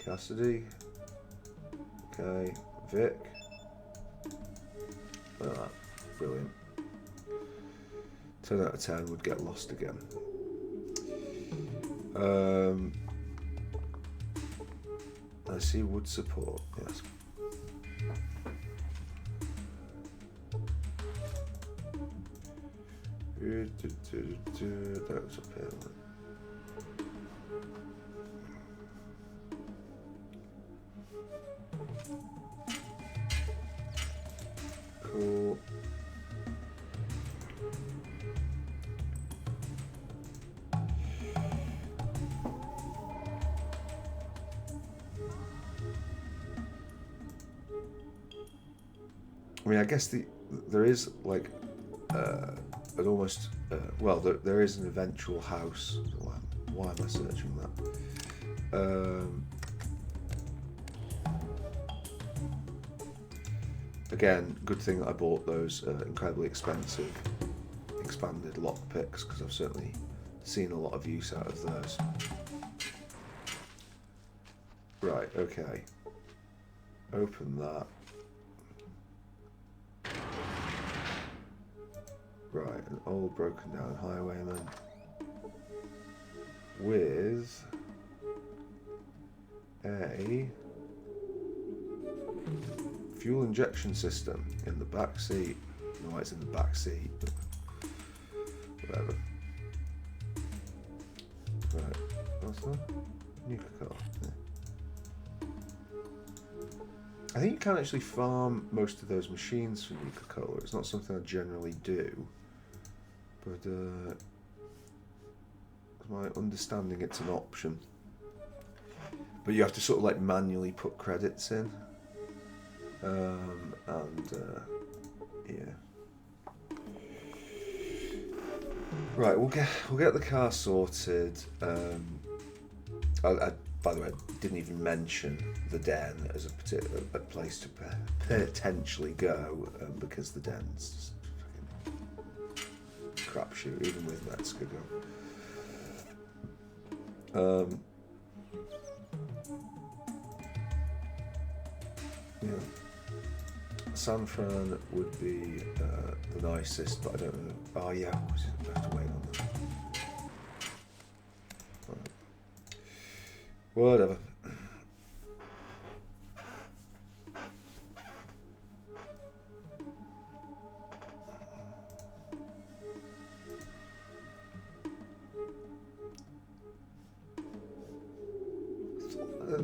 Cassidy. Okay, Vic. Look at that. Brilliant. 10 out of 10 would get lost again. I see wood support, yes. That was up here. Cool. I mean, I guess there is like an almost well, there is an eventual house. Why am I searching that? Again, good thing that I bought those incredibly expensive expanded lockpicks, because I've certainly seen a lot of use out of those. Right, okay. Open that. Right, an old broken down highwayman with a fuel injection system in the back seat. I don't know why it's in the back seat, but whatever. Right, what's that? Nuka car. Yeah. I think you can actually farm most of those machines for Nuka-Cola. It's not something I generally do, but as my understanding, it's an option. But you have to sort of like manually put credits in, yeah. Right, we'll get the car sorted. I by the way, I didn't even mention the den as a place to potentially go, because the den's fucking crapshoot, even with Metzger going. Yeah. San Fran would be the nicest, but I don't know. Oh yeah, I have to wait on that. Right. Whatever. I'm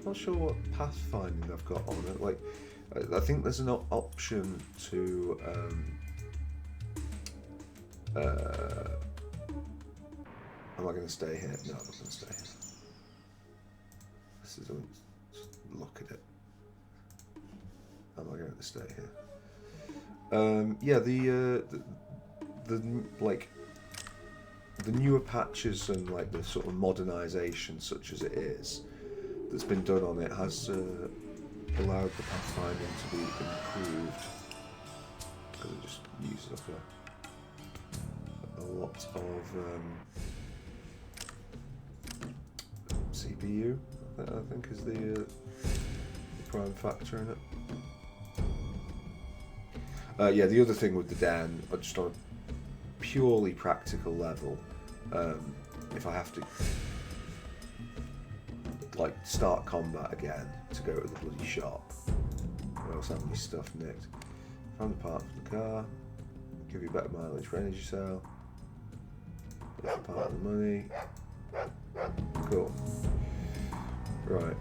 not sure what pathfinding I've got on it. Like, I think there's an option to am I going to stay here? No, I'm not going to stay here. This is just look at it. Am I going to stay here? Yeah, the like the newer patches and like the sort of modernisation, such as it is, that's been done on it has allowed the pathfinding to be improved, because it just uses up a lot of CPU. I think is the prime factor in it. Yeah, the other thing with the den, just on a purely practical level, if I have to like start combat again to go to the bloody shop. I also have my stuff nicked. Found the part from the car. Give you better mileage for energy cell. That's part of the money. Cool. Right.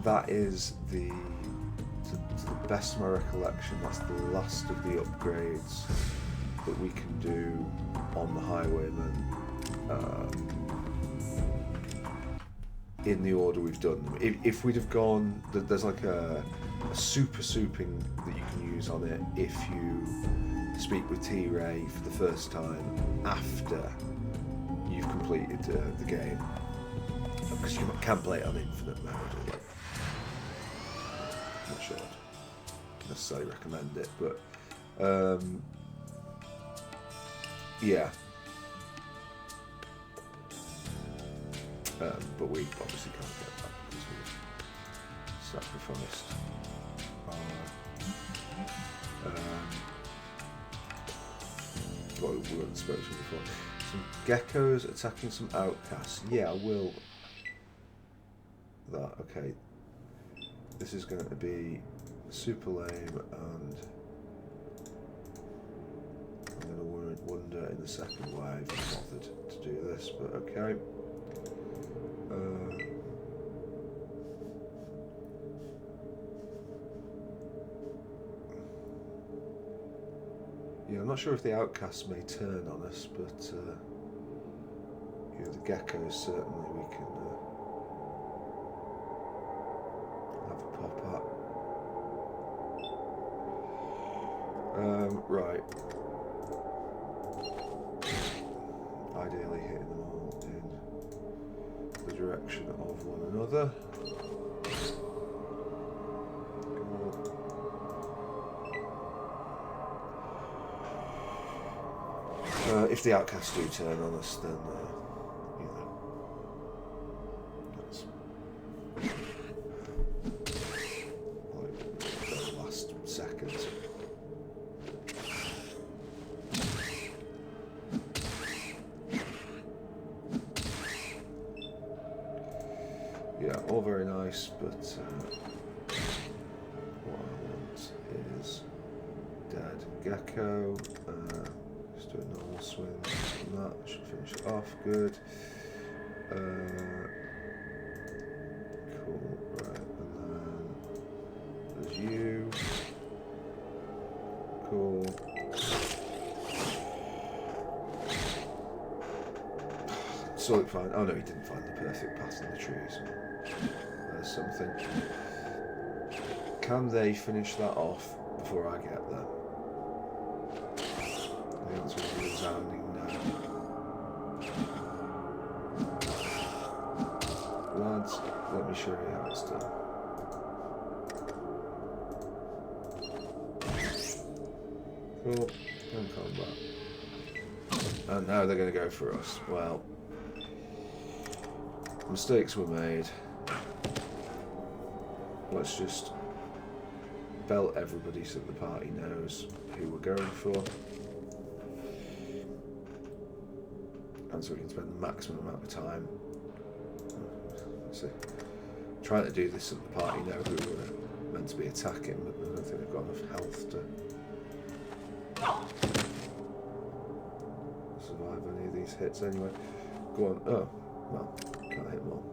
That is the, to the best of my recollection, that's the last of the upgrades that we can do on the Highwayman in the order we've done them. If we'd have gone, there's like a super souping that you can use on it if you speak with T-Ray for the first time after you've completed the game, because you can play it on infinite mode. Like, I'm not sure I'd necessarily recommend it, but yeah. But we obviously can't get that because we've sacrificed our what we weren't supposed to before. Some geckos attacking some outcasts. Yeah, I will. That, okay. This is going to be super lame, and I'm going to wonder in the second wave if I bothered to do this, but okay. Yeah, I'm not sure if the outcasts may turn on us, but yeah, the geckos certainly we can have a pop at. Right. Ideally hitting them all in the direction of one another. If the outcasts do turn on us, then you know, that's like the last second. Yeah, all very nice, but what I want is dead gecko. Just do a normal swing on that. Should finish it off. Good. Cool. Right, and then there's you. Cool. Absolutely fine. Oh no, he didn't find the perfect path in the trees. There's something. Can they finish that off before I get there? The answer is a resounding no. Lads, let me show you how it's done. Cool. And combat. And now they're going to go for us. Well, mistakes were made. Let's just belt everybody so that the party knows who we're going for. And so we can spend the maximum amount of time trying to do this so that the party know who we're meant to be attacking, but I don't think they've got enough health to survive any of these hits anyway. Go on. Oh, well, can't hit more.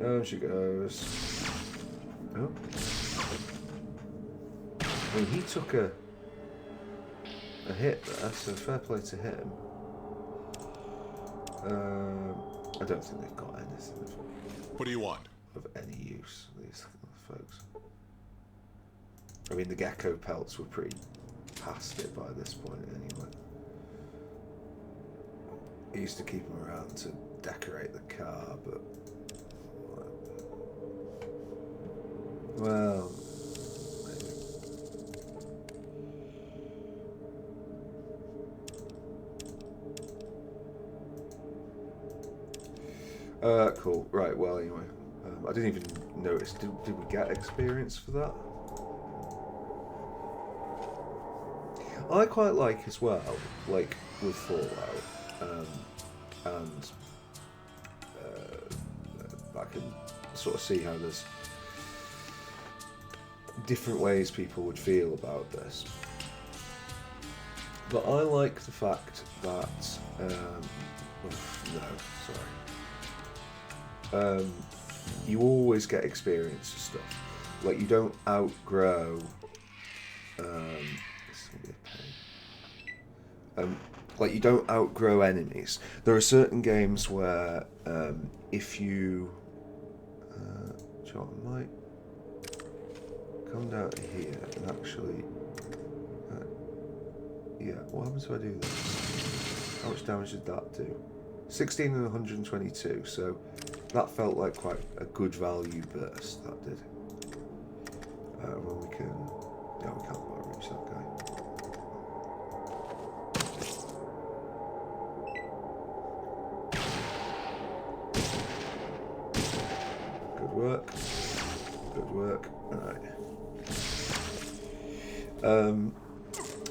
Down she goes. Oh. I mean, he took a hit there, so fair play to him. I don't think they've got anything What do you want? of any use, these folks. I mean, the gecko pelts were pretty past it by this point anyway. I used to keep them around to decorate the car, but well, cool. Right. Well, anyway, I didn't even notice. Did we get experience for that? I quite like as well, like with Fallout, and I can sort of see how there's different ways people would feel about this. But I like the fact that you always get experience of stuff. Like you don't outgrow. This is gonna be a pain. Like you don't outgrow enemies. There are certain games where if you, I might come down to here and actually, yeah. What happens if I do this? How much damage did that do? 16 and 122. So that felt like quite a good value burst. That did. When we can, yeah, we can't quite reach that guy. Good work. Good work. Alright.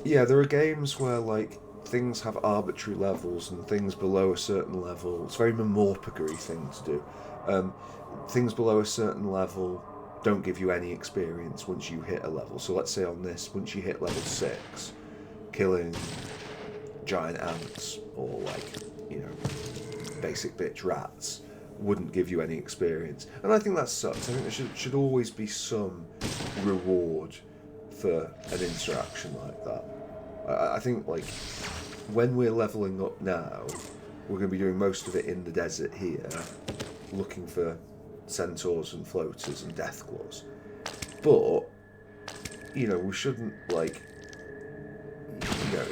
Yeah, there are games where, like, things have arbitrary levels and things below a certain level. It's a very Memorpagary thing to do. Things below a certain level don't give you any experience once you hit a level. So let's say on this, once you hit level 6, killing giant ants or, like, you know, basic bitch rats wouldn't give you any experience. And I think that sucks. I think there should always be some reward for an interaction like that. I think, like, when we're leveling up now, we're going to be doing most of it in the desert here, looking for centaurs and floaters and deathclaws. But, you know, we shouldn't, like, you know,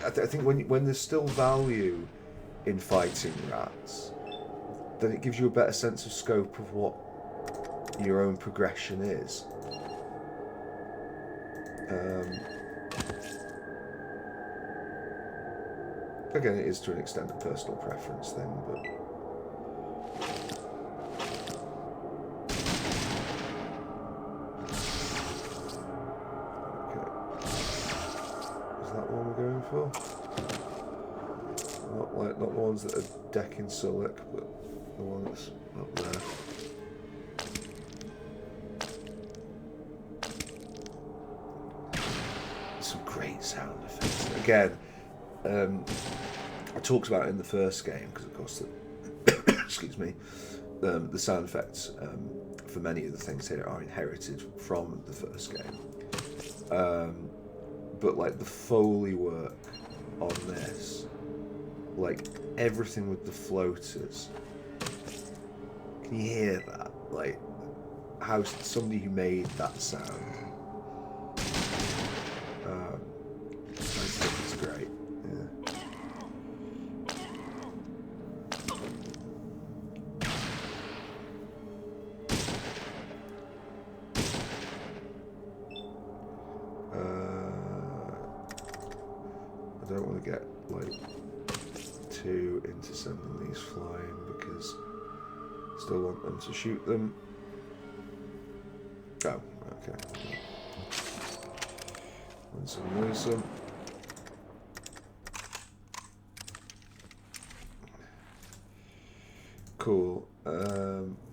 I think when there's still value in fighting rats, then it gives you a better sense of scope of what your own progression is. Again, it is to an extent a personal preference thing, but okay. Is that what we're going for? Not the ones that are decking Suluk, but the one that's up there. Some great sound effects. Again, I talked about it in the first game because, of course, excuse me, the sound effects for many of the things here are inherited from the first game. But like the Foley work on this, like everything with the floaters, can you hear that? Like how somebody who made that sound. I think it's great. Yeah. I don't want to get like too into sending these flying because I still want them to shoot them. Oh, okay. Win some, lose some. Cool.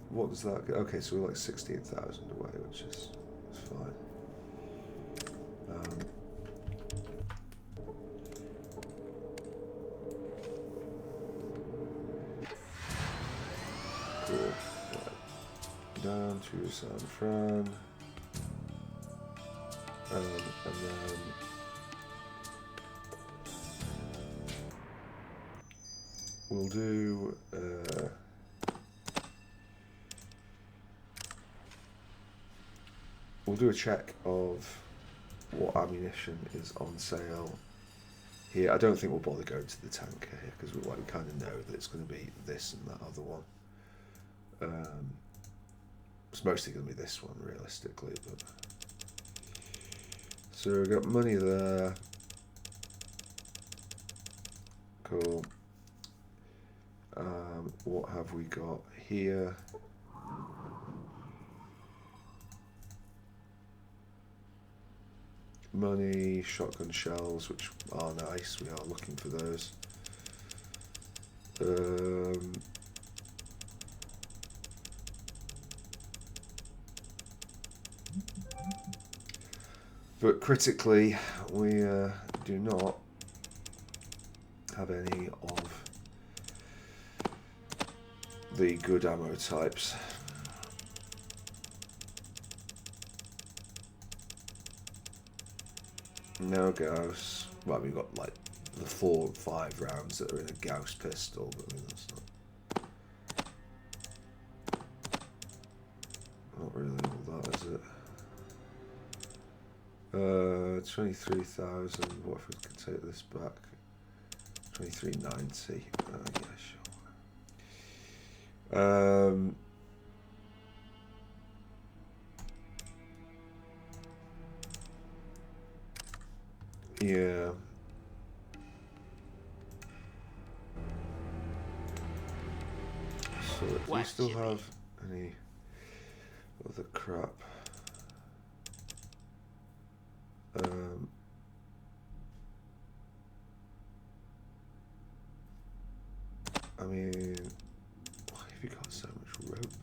What does that get? Okay, so we're like 16,000 away, which is fine. Cool. Right. Down to San Fran. And then we'll do a check of what ammunition is on sale here. I don't think we'll bother going to the tanker here because we kind of know that it's going to be this and that other one. It's mostly going to be this one realistically, but so we've got money there. Cool. What have we got here? money, shotgun shells, which are nice. We are looking for those. But critically, we do not have any of the good ammo types. No Gauss. Well, we've got like the 4 or 5 rounds that are in a Gauss pistol, but I mean, that's not really all that, is it? 23,000. What if we could take this back? 2390. Yeah, sure. Yeah. So do we still have any other crap? I mean, why have you got so much rope?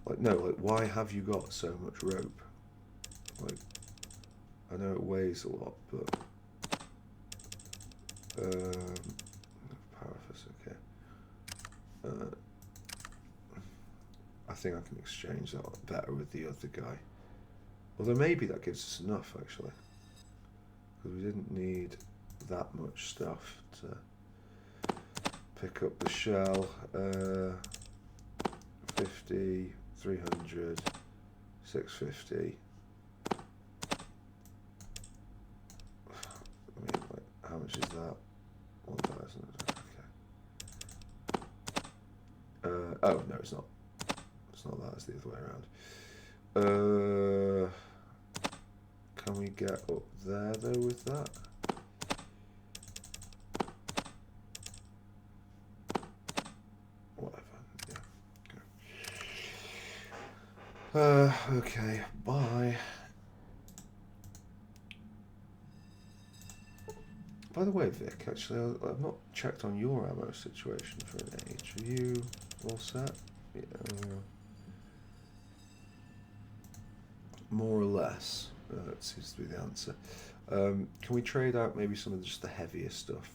Like, no, like, why have you got so much rope? Like, I know it weighs a lot, but Paraffus, okay. I think I can exchange that better with the other guy. Although maybe that gives us enough, actually, because we didn't need that much stuff to pick up the shell. 50, 300, 650. I mean, like, how much is that? 1,000. Okay. Oh no, it's not. It's not that. It's the other way around. Can we get up there though with that? Whatever. Yeah. Okay. Bye. By the way, Vic, actually, I've not checked on your ammo situation for an age. Are you all set? Yeah. More or less. That seems to be the answer. Can we trade out maybe some of just the heavier stuff?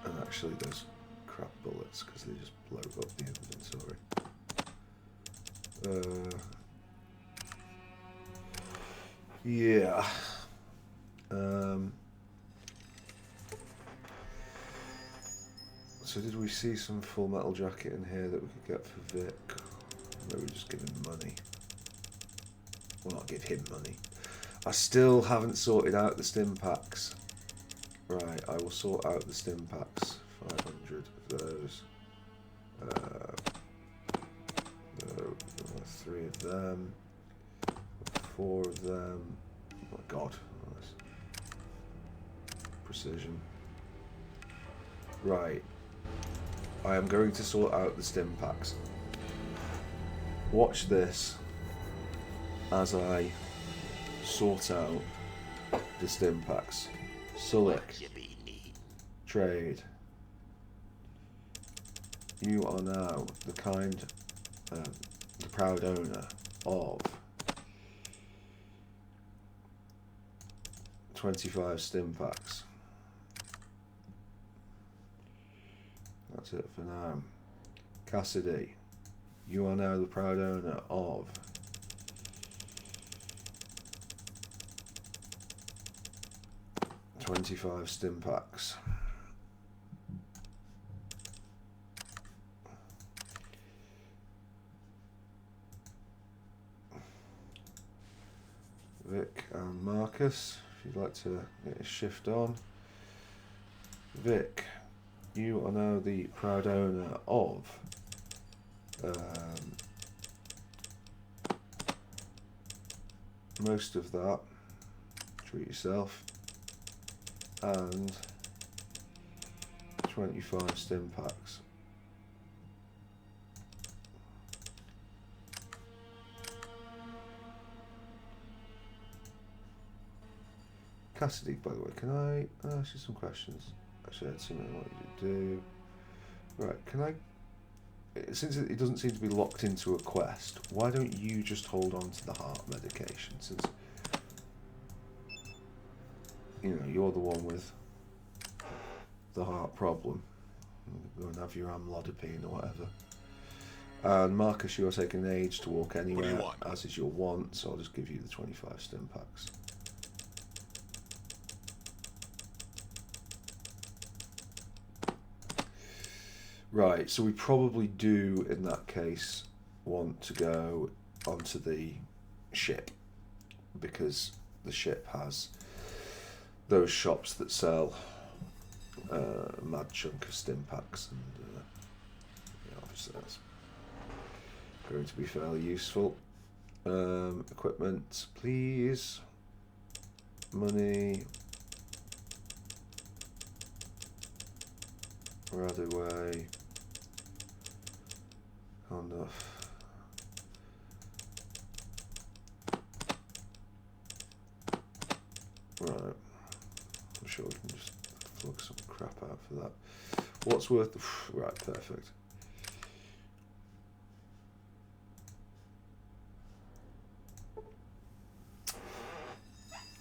And actually those crap bullets, because they just blow up the inventory. Yeah. So did we see some Full Metal Jacket in here that we could get for Vic? Maybe just give him money. Well, not give him money. I still haven't sorted out the stim packs. Right, I will sort out the stim packs. 500 of those. 3 of them. 4 of them. Oh my god. Nice. Precision. Right. I am going to sort out the stim packs. Watch this as I sort out the stim packs. Select. Trade. You are now the proud owner of 25 stim packs. That's it for now. Cassidy, you are now the proud owner of 25 stim packs. Vic and Marcus, if you'd like to get a shift on. Vic, you are now the proud owner of most of that. Treat yourself. And 25 stim packs. Cassidy, by the way, can I ask you some questions? Actually, that's something I want you to do. Right, can I... Since it doesn't seem to be locked into a quest, why don't you just hold on to the heart medication, since... You know, you're the one with the heart problem. Go and have your amlodipine or whatever. And Marcus, you're taking an age to walk anywhere, want? as is your want, so I'll just give you the 25 stim packs. Right, so we probably do, in that case, want to go onto the ship, because the ship has those shops that sell a mad chunk of stim packs, and yeah, obviously that's going to be fairly useful. Equipment, please. Money. Radaway. Enough. Right. I'm sure we can just plug some crap out for that. What's worth the... Right, perfect.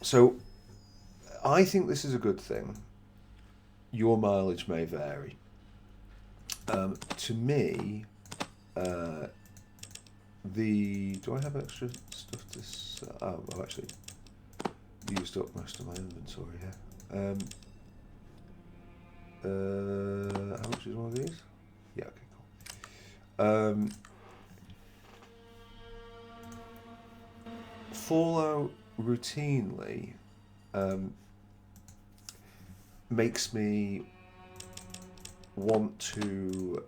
So, I think this is a good thing. Your mileage may vary. To me, do I have extra stuff to sell? Oh, I've actually used up most of my inventory here. How much is one of these? Yeah, okay, cool. Fallout routinely makes me want to,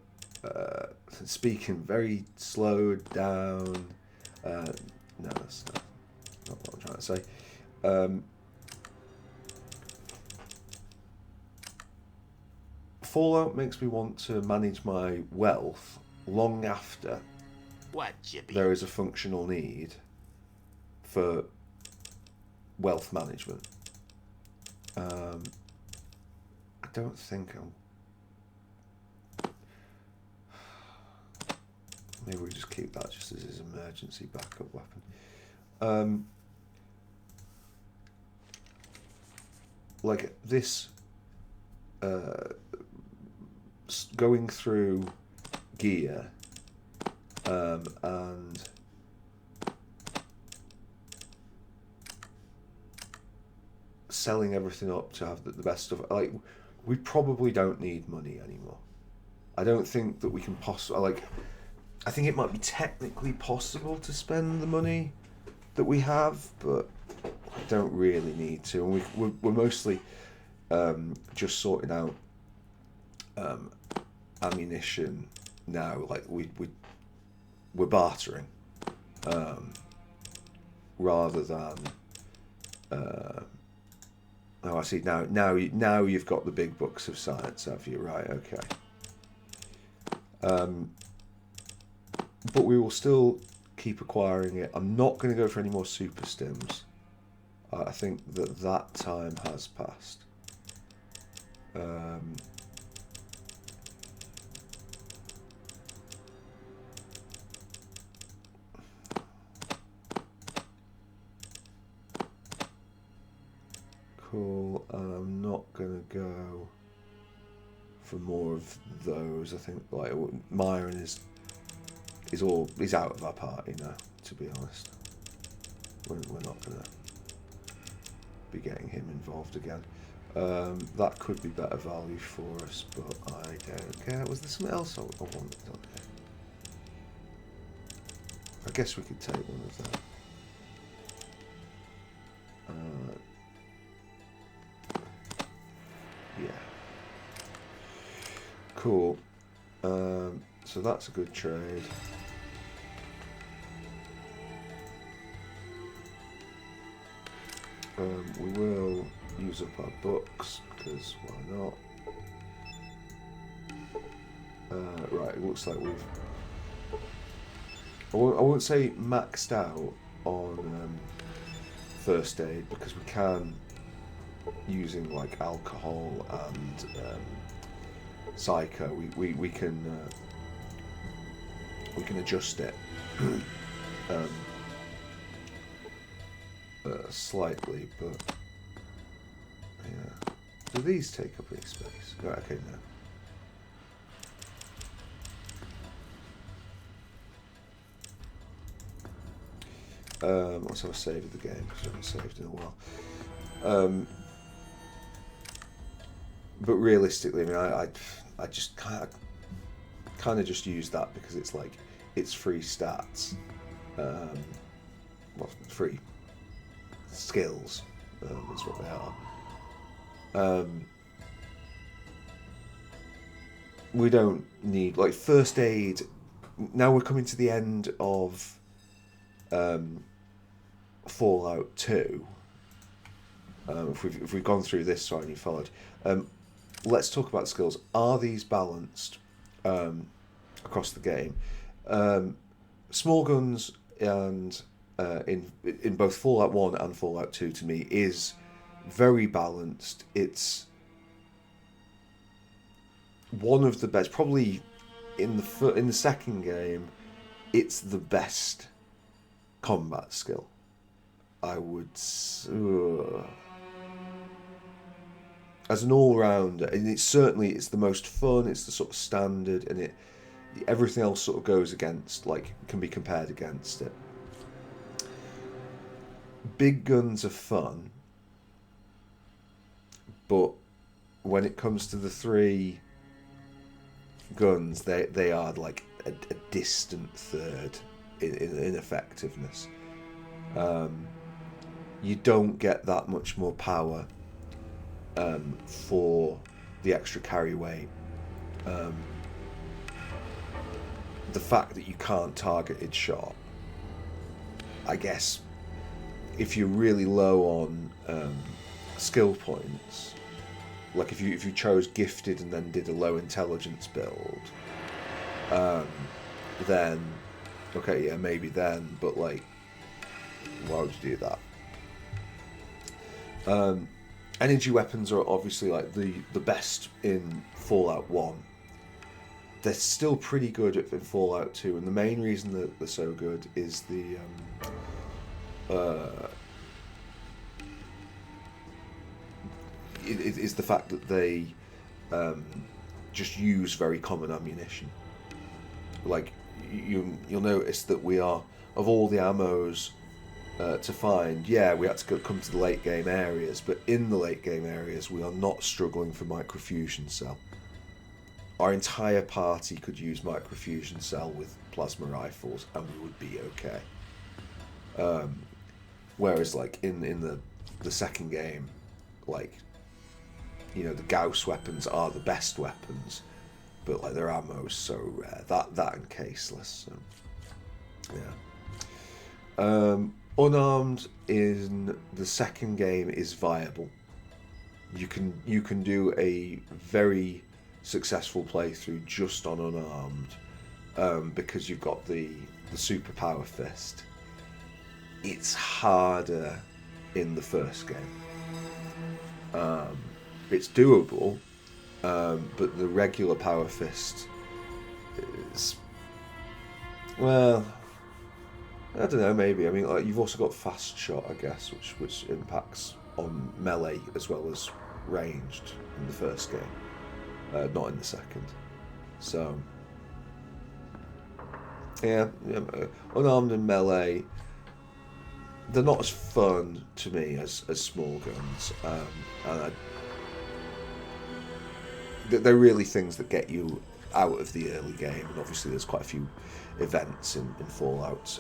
speaking very slowed down, no, that's not what I'm trying to say. Fallout makes me want to manage my wealth long after What, Jippy? there is a functional need for wealth management. I don't think I'm... Maybe we just keep that just as his emergency backup weapon. Like this, going through gear and selling everything up to have the best stuff. Like, we probably don't need money anymore. I don't think that we can possibly, like, I think it might be technically possible to spend the money that we have, but we don't really need to. And we're mostly just sorting out ammunition now. Like, we're bartering rather than. Oh, I see. Now you've got the big books of science, have you? Right. Okay. But we will still keep acquiring it. I'm not going to go for any more super stims. I think that time has passed. Cool. And I'm not going to go for more of those. I think like Myron is out of our party now, to be honest. We're not going to be getting him involved again. That could be better value for us, but I don't care. Was there something else I wanted on here? I guess we could take one of them. Yeah. Cool. So that's a good trade. We will use up our books, because why not? Right, it looks like we've... I won't say maxed out on first aid, because we can, using like alcohol and psycho, we can adjust it slightly, but yeah. Do these take up any space? Right, okay, no. Let's have a save of the game, because I haven't saved in a while. But realistically, I mean, I just kind of just use that because it's like, it's free stats, well, free skills, is what they are. We don't need, like, first aid. Now we're coming to the end of Fallout 2. If we've gone through this, sorry, and you followed. Let's talk about skills. Are these balanced across the game? Small guns and in both Fallout 1 and Fallout 2, to me, is very balanced. It's one of the best. Probably in the second game, it's the best combat skill. I would, as an all-rounder, and it's the most fun. It's the sort of standard, and everything else sort of goes against, like, can be compared against it. Big guns are fun, but when it comes to the three guns, they are like a distant third in effectiveness. You don't get that much more power for the extra carry weight. The fact that you can't target it shot, I guess, if you're really low on skill points, like if you chose gifted and then did a low intelligence build, then okay, yeah, maybe then, but like, why would you do that? Energy weapons are obviously like the best in Fallout 1. They're still pretty good in Fallout 2, and the main reason that they're so good is the fact that they just use very common ammunition. Like, you'll notice that we are, of all the ammos to find, yeah, we had to come to the late game areas, but in the late game areas we are not struggling for microfusion cell. Our entire party could use microfusion cell with plasma rifles and we would be okay. Whereas like in the second game, like, you know, the Gauss weapons are the best weapons, but like their ammo's so rare. That and caseless. So, yeah. Unarmed in the second game is viable. You can do a very successful playthrough just on unarmed, because you've got the superpower fist. It's harder in the first game. It's doable, but the regular power fist is, well, I don't know, maybe. I mean, like, you've also got fast shot, I guess, which impacts on melee as well as ranged in the first game, not in the second. So, yeah, unarmed and melee, they're not as fun to me as small guns, and they're really things that get you out of the early game, and obviously there's quite a few events in Fallout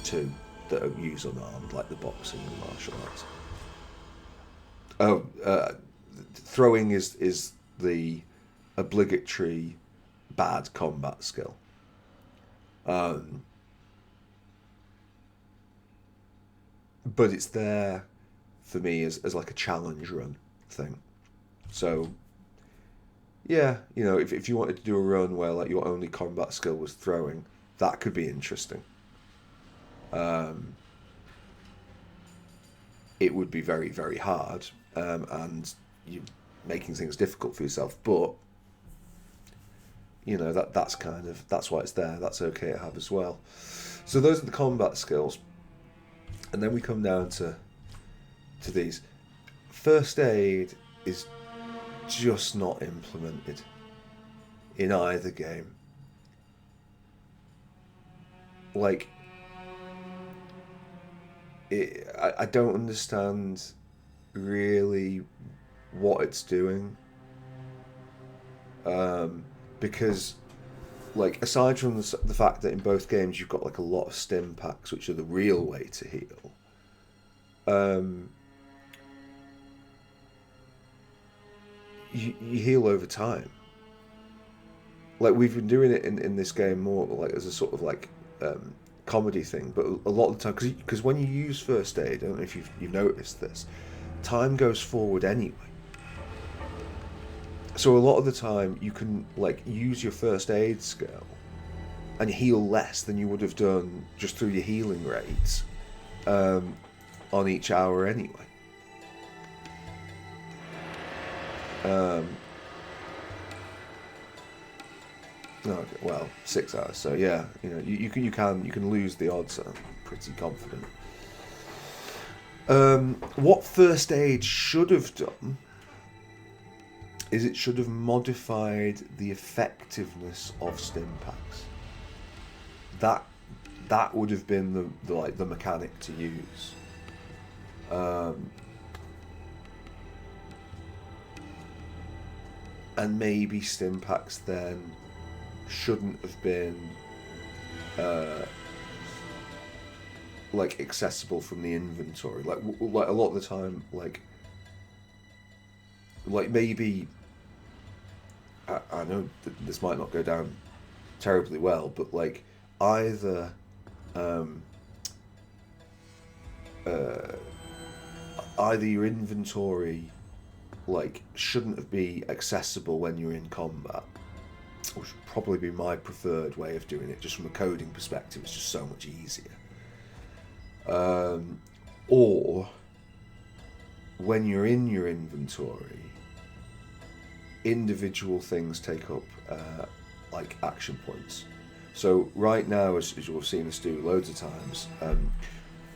2 that use unarmed, like the boxing and martial arts. Throwing is the obligatory bad combat skill. But it's there for me as like a challenge run thing. So Yeah, you know, if you wanted to do a run where like your only combat skill was throwing, that could be interesting. Um, it would be very, very hard, and you making things difficult for yourself. But you know that's why it's there. That's okay to have as well. So those are the combat skills, and then we come down to these. First aid is just not implemented in either game. Like, I don't understand really what it's doing. Because, like, aside from the fact that in both games you've got like a lot of stim packs, which are the real way to heal. Um, you heal over time. Like we've been doing it in this game more like as a sort of like comedy thing, but a lot of the time because when you use first aid, I don't know if you've noticed this, time goes forward anyway. So a lot of the time you can like use your first aid skill and heal less than you would have done just through your healing rates on each hour anyway. Um, okay, well, 6 hours. So yeah, you know, you can lose the odds. I'm pretty confident. What first aid should have done is it should have modified the effectiveness of stim packs. That would have been the mechanic to use. And maybe stim packs then shouldn't have been like accessible from the inventory. Like a lot of the time, like maybe I know this might not go down terribly well, but like either either your inventory like shouldn't be accessible when you're in combat, which would probably be my preferred way of doing it, just from a coding perspective. It's just so much easier. Or when you're in your inventory, individual things take up like action points. So right now, as you've seen us do loads of times,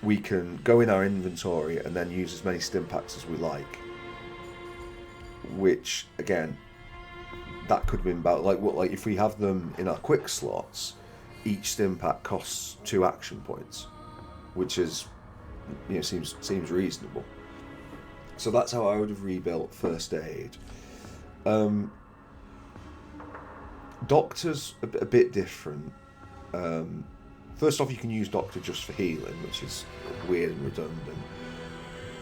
we can go in our inventory and then use as many stim packs as we like. Which again, that could have been about like if we have them in our quick slots, each stim pack costs 2 action points, which is seems reasonable. So that's how I would have rebuilt first aid. Doctor's a bit different. First off, you can use Doctor just for healing, which is weird and redundant.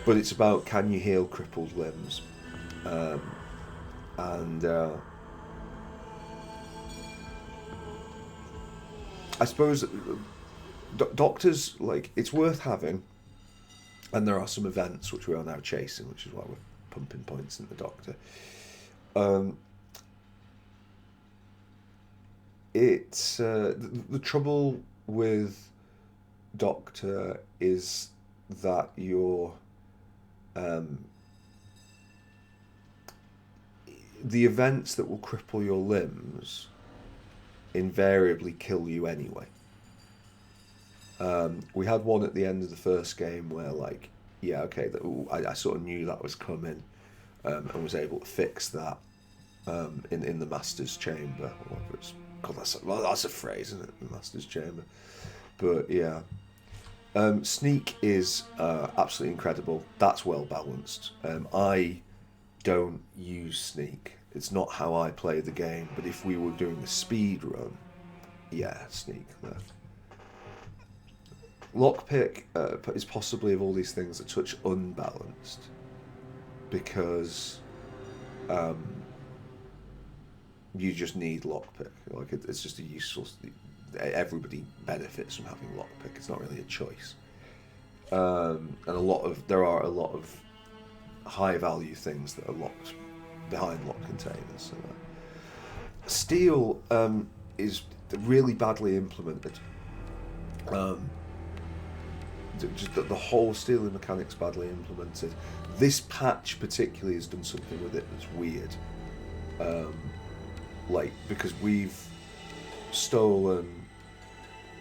But it's about, can you heal crippled limbs? I suppose Doctors, like, it's worth having. And there are some events which we are now chasing, which is why we're pumping points in the Doctor. It's the trouble with Doctor is that you're the events that will cripple your limbs invariably kill you anyway. We had one at the end of the first game where, like, yeah, okay, I sort of knew that was coming, and was able to fix that in the Master's Chamber. Or whatever it's called. That's a phrase, isn't it? The Master's Chamber. But yeah, Sneak is absolutely incredible. That's well balanced. I don't use Sneak. It's not how I play the game. But if we were doing a speed run, yeah, Sneak. Lockpick is possibly of all these things a touch unbalanced, because you just need lockpick. Like it's just a useful. Everybody benefits from having lockpick. It's not really a choice. And there are a lot of high value things that are locked behind locked containers. So steel is really badly implemented. Just the whole stealing mechanic's badly implemented. This patch particularly has done something with it that's weird. Like, because we've stolen,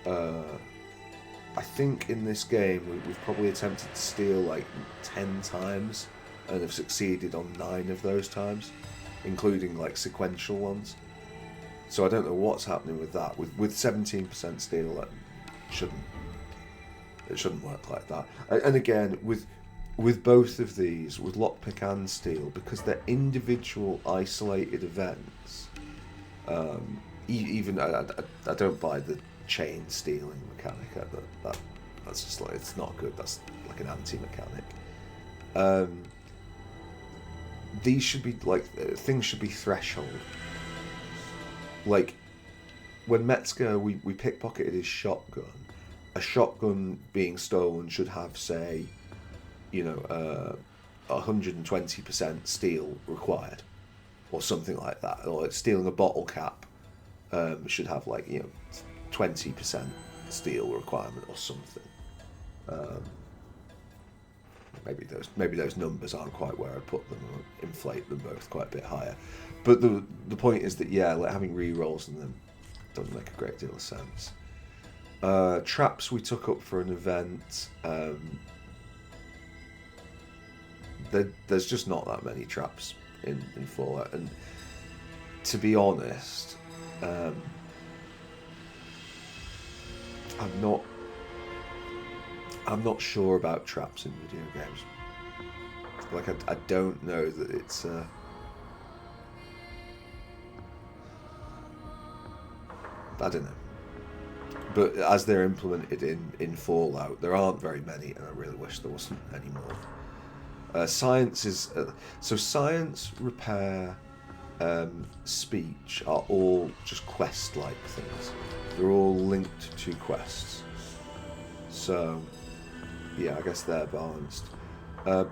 I think in this game we've probably attempted to steal like 10 times and have succeeded on 9 of those times, including like sequential ones. So I don't know what's happening with that. With 17% steal, that shouldn't work like that. And again, with both of these, with lockpick and steel, because they're individual isolated events. Even I don't buy the chain stealing mechanic. That's just like, it's not good. That's like an anti-mechanic. These should be like, things should be threshold. Like when Metzger, we pickpocketed his shotgun. A shotgun being stolen should have, say, 120% steel required, or something like that. Or stealing a bottle cap should have 20% steel requirement or something. Maybe those numbers aren't quite where I put them, or inflate them both quite a bit higher. But the point is that having re-rolls in them doesn't make a great deal of sense. Traps we took up for an event. There's just not that many traps in Fallout, and to be honest, I'm not sure about traps in video games. Like I don't know that it's I don't know. But as they're implemented in Fallout, there aren't very many, and I really wish there wasn't any more. Science is... so science, repair, speech are all just quest-like things. They're all linked to quests. So, yeah, I guess they're balanced.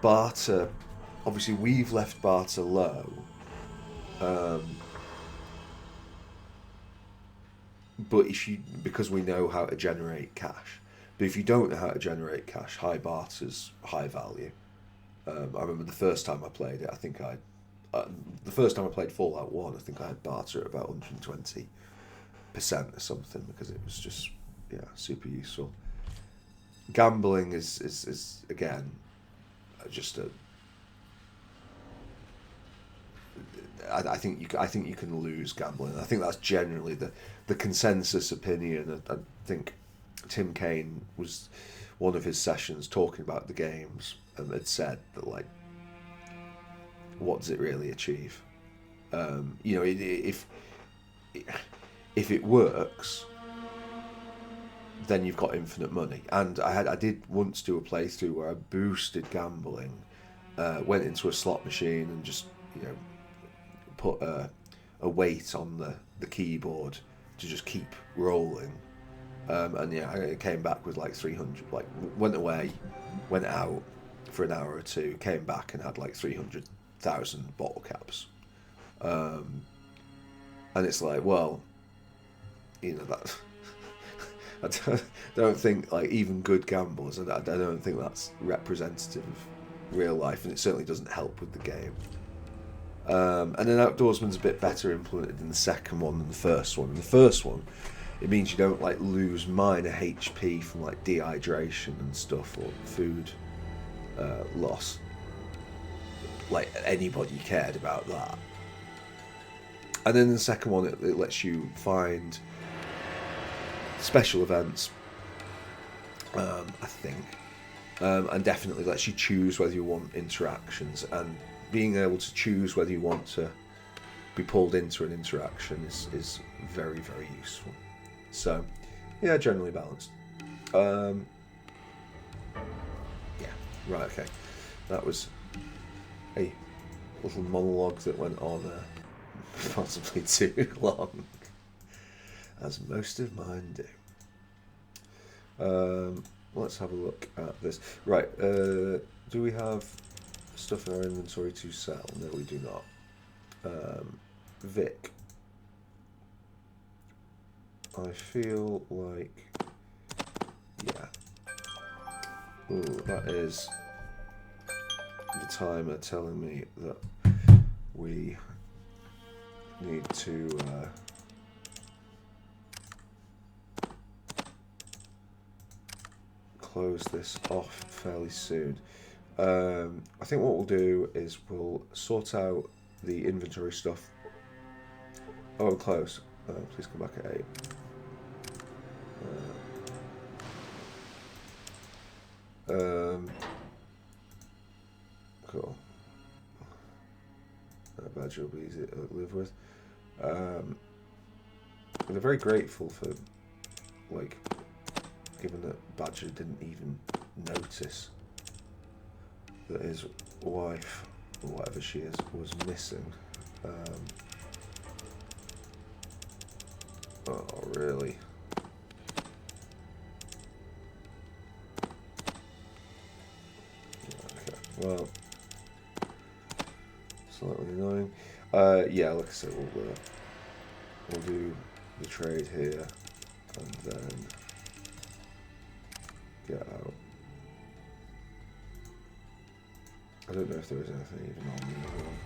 Barter... Obviously, we've left barter low. But because we know how to generate cash. But if you don't know how to generate cash, high barter's high value. I remember the first time I played it, the first time I played Fallout 1, I think I had barter at about 120% or something, because it was just, super useful. Gambling is again, just a... I think you can lose gambling. I think that's generally the consensus opinion. I think Tim Kaine was one of his sessions talking about the games and had said that, like, what does it really achieve? If it works, then you've got infinite money. And I did once do a playthrough where I boosted gambling, went into a slot machine and just put a weight on the keyboard to just keep rolling, and I came back with like 300. Like, went away, went out for an hour or two, came back and had like 300,000 bottle caps, and it's like, well, that I don't think, like, even good gamblers, I don't think that's representative of real life, and it certainly doesn't help with the game. And then Outdoorsman's a bit better implemented in the second one than the first one. In the first one, it means you don't like lose minor HP from like dehydration and stuff, or food loss. Like, anybody cared about that. And then in the second one, it lets you find special events, I think, and definitely lets you choose whether you want interactions, and being able to choose whether you want to be pulled into an interaction is very, very useful. So, yeah, generally balanced. Yeah, right, okay. That was a little monologue that went on possibly too long, as most of mine do. Let's have a look at this. Right, do we have stuff in our inventory to sell? No, we do not. Vic, I feel like, yeah. Ooh, that is the timer telling me that we need to close this off fairly soon. I think what we'll do is we'll sort out the inventory stuff. Oh, I'm close. Please come back at 8. Cool. Badger will be easy to live with. They're very grateful for, like, given that Badger didn't even notice that his wife, or whatever she is, was missing. Oh, really? Okay, well, slightly annoying. Yeah, like I said, we'll do the trade here, and then get out. I don't know if there is anything even on the other one.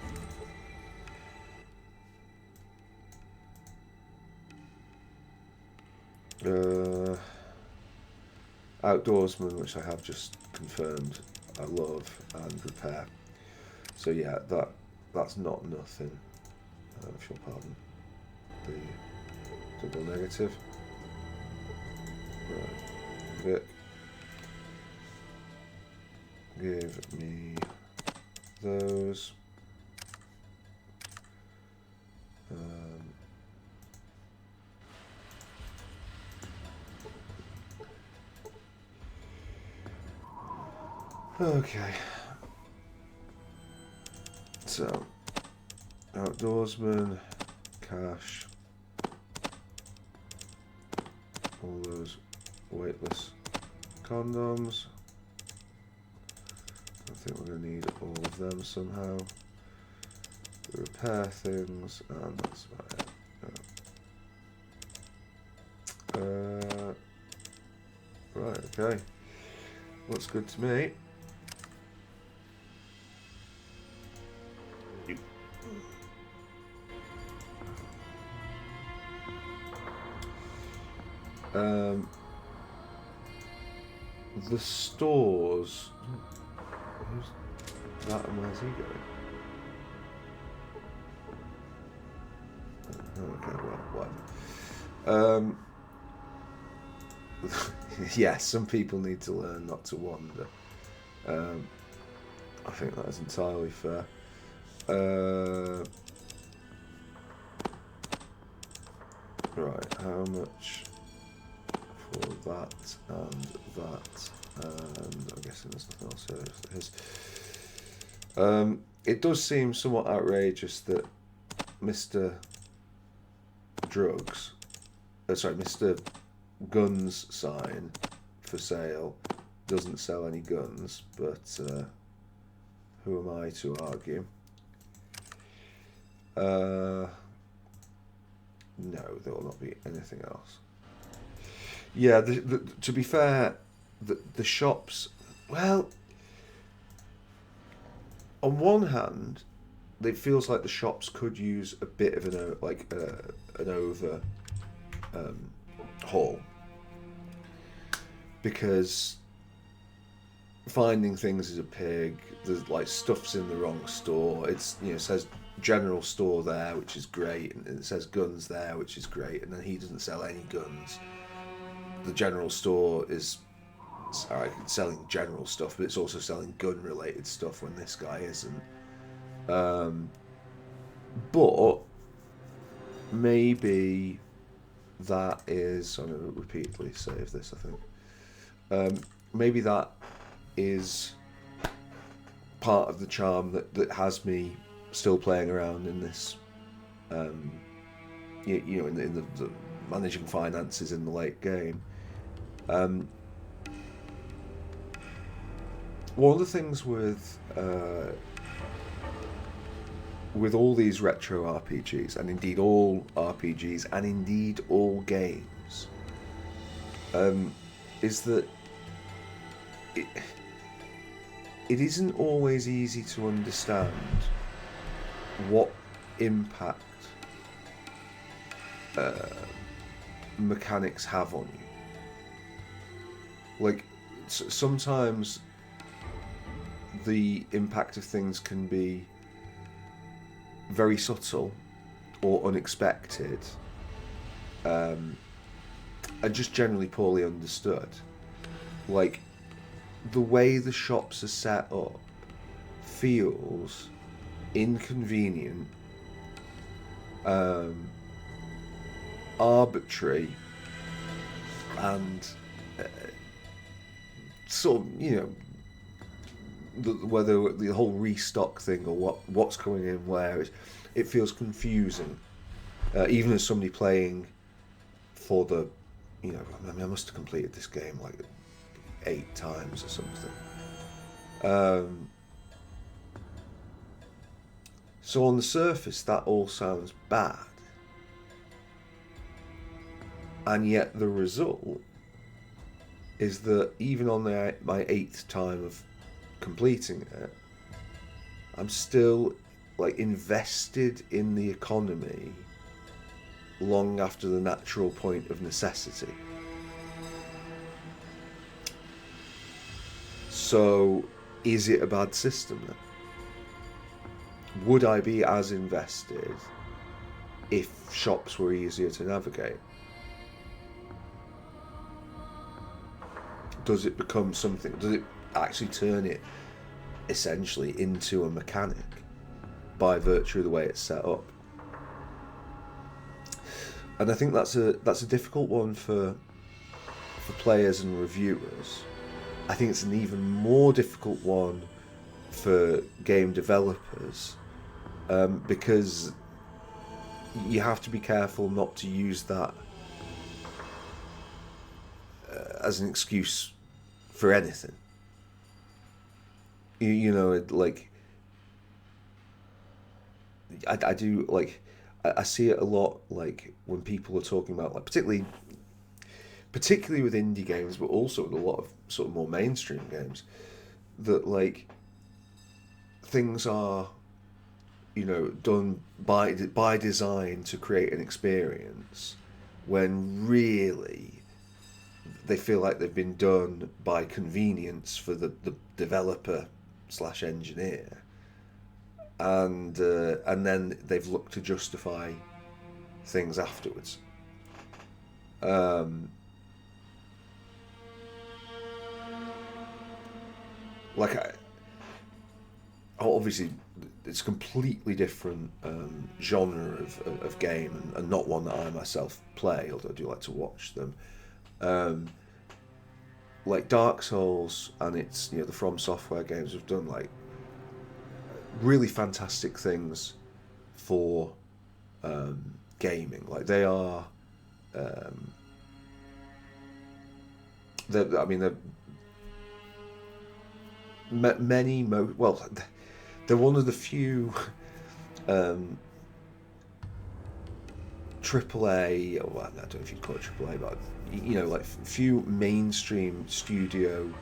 Outdoorsman, which I have just confirmed, I love, and repair. So yeah, that's not nothing. If you'll pardon the double negative. Right, Vic, give me those. Okay. So, outdoorsman, cash, all those weightless condoms. I think we're going to need all of them somehow. The repair things, and that's about it. Right, okay. Looks good to me. The stores. Who's that and where's he going? Okay, well, whatever. Yeah, some people need to learn not to wander. I think that is entirely fair. Right, how much for that and that, and I'm guessing there's nothing else there. It does seem somewhat outrageous that Mr. Drugs, Mr. Guns sign for sale doesn't sell any guns, but who am I to argue? No, there will not be anything else. Yeah, to be fair, the shops, well, on one hand, it feels like the shops could use a bit of an over haul, because finding things is a pig. There's like stuff's in the wrong store. It's, it says general store there, which is great, and it says guns there, which is great, and then he doesn't sell any guns. The general store is selling general stuff, but it's also selling gun related stuff when this guy isn't. But maybe that is, I'm going to repeatedly save this, I think. Maybe that is part of the charm that has me still playing around in this, in the managing finances in the late game. One of the things with all these retro RPGs, and indeed all RPGs, and indeed all games, games is that it isn't always easy to understand what impact mechanics have on you. Like, sometimes the impact of things can be very subtle or unexpected, and just generally poorly understood. Like, the way the shops are set up feels inconvenient, arbitrary, and sort of, whether the whole restock thing or what's coming in where, it feels confusing. Even as somebody playing for the, I mean, I must have completed this game like 8 times or something. So on the surface, that all sounds bad, and yet the result is that even on my 8th time of completing it, I'm still like invested in the economy long after the natural point of necessity. So, is it a bad system then? Would I be as invested if shops were easier to navigate? Does it become something? Does it actually turn it essentially into a mechanic by virtue of the way it's set up? And I think that's a difficult one for players and reviewers. I think it's an even more difficult one for game developers, because you have to be careful not to use that as an excuse for anything. Like, I do, like, I see it a lot, like, when people are talking about, like, particularly with indie games, but also with a lot of sort of more mainstream games, that, like, things are, done by design to create an experience, when really they feel like they've been done by convenience for the developer / engineer, and then they've looked to justify things afterwards. Like, obviously, it's a completely different genre of game, and not one that I myself play, although I do like to watch them. Like Dark Souls and its, the From Software games have done like really fantastic things for gaming. Like, they are, they're they're one of the few AAA, well, I don't know if you'd call it AAA, but like few mainstream studio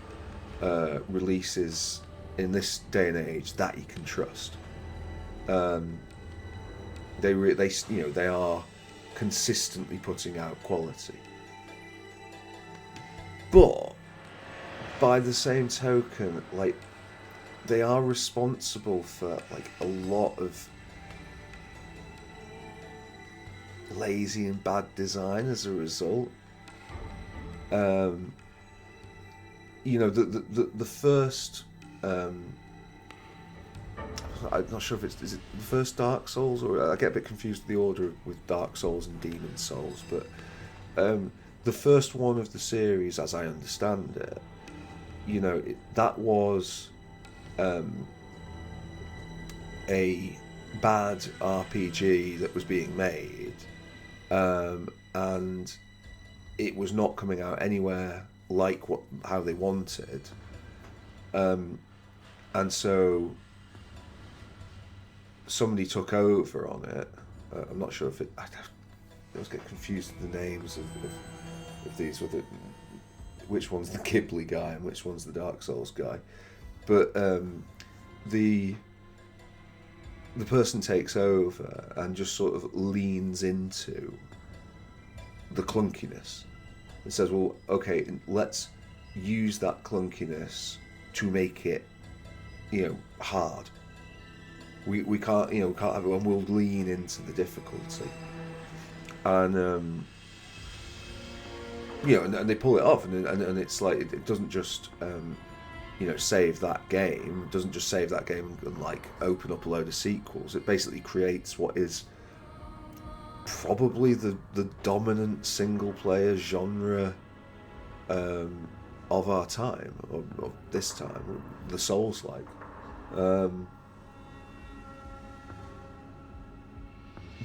releases in this day and age that you can trust. They are consistently putting out quality, but by the same token, like, they are responsible for like a lot of lazy and bad design as a result. The first, I'm not sure if is it the first Dark Souls, or I get a bit confused with the order with Dark Souls and Demon Souls, but the first one of the series, as I understand it, that was a bad RPG that was being made, and it was not coming out anywhere like how they wanted, and so somebody took over on it. I'm not sure if always get confused with the names of these, which one's the Ghibli guy and which one's the Dark Souls guy. But the person takes over and just sort of leans into the clunkiness and says, well, okay, let's use that clunkiness to make it, hard. We can't, we can't have it, and we'll lean into the difficulty. And and they pull it off, and it's like it doesn't just save that game. It doesn't just save that game and like open up a load of sequels. It basically creates what is probably the dominant single player genre of our time, of this time, the Souls-like.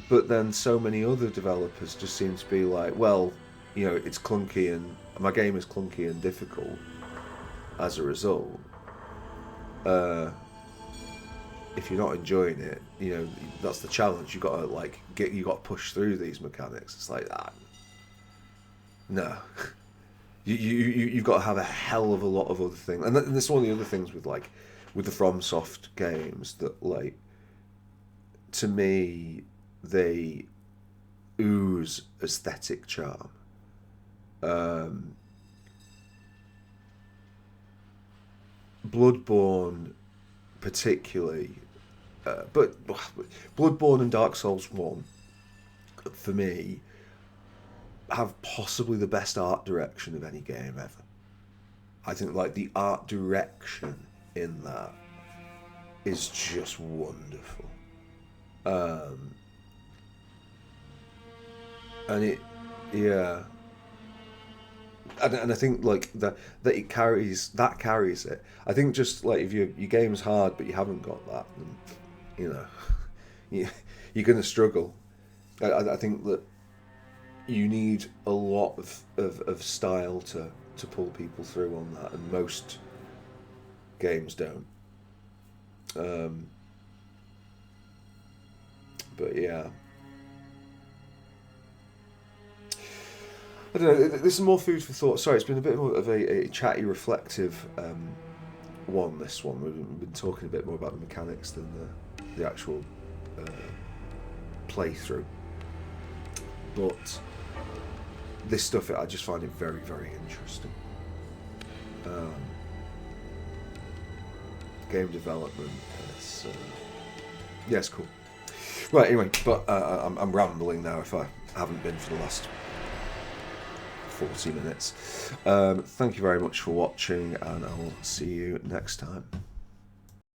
But then so many other developers just seem to be like, well, it's clunky and my game is clunky and difficult as a result. If you're not enjoying it, that's the challenge. You got to push through these mechanics. It's like that. No, you've got to have a hell of a lot of other things, and this is one of the other things with the FromSoft games that, like, to me, they ooze aesthetic charm. Bloodborne particularly, but Bloodborne and Dark Souls 1 for me have possibly the best art direction of any game ever. I think like the art direction in that is just wonderful. And it, yeah, and I think like that it carries it. I think just like if your game's hard but you haven't got that, then you're gonna struggle. I think that you need a lot of style to pull people through on that, and most games don't. But yeah, I don't know. This is more food for thought. Sorry, it's been a bit more of a chatty, reflective one. This one we've been talking a bit more about the mechanics than the actual playthrough. But this stuff, I just find it very, very interesting. Game development, it's cool. Right, anyway, but I'm rambling now if I haven't been for the last 40 minutes. Thank you very much for watching, and I'll see you next time.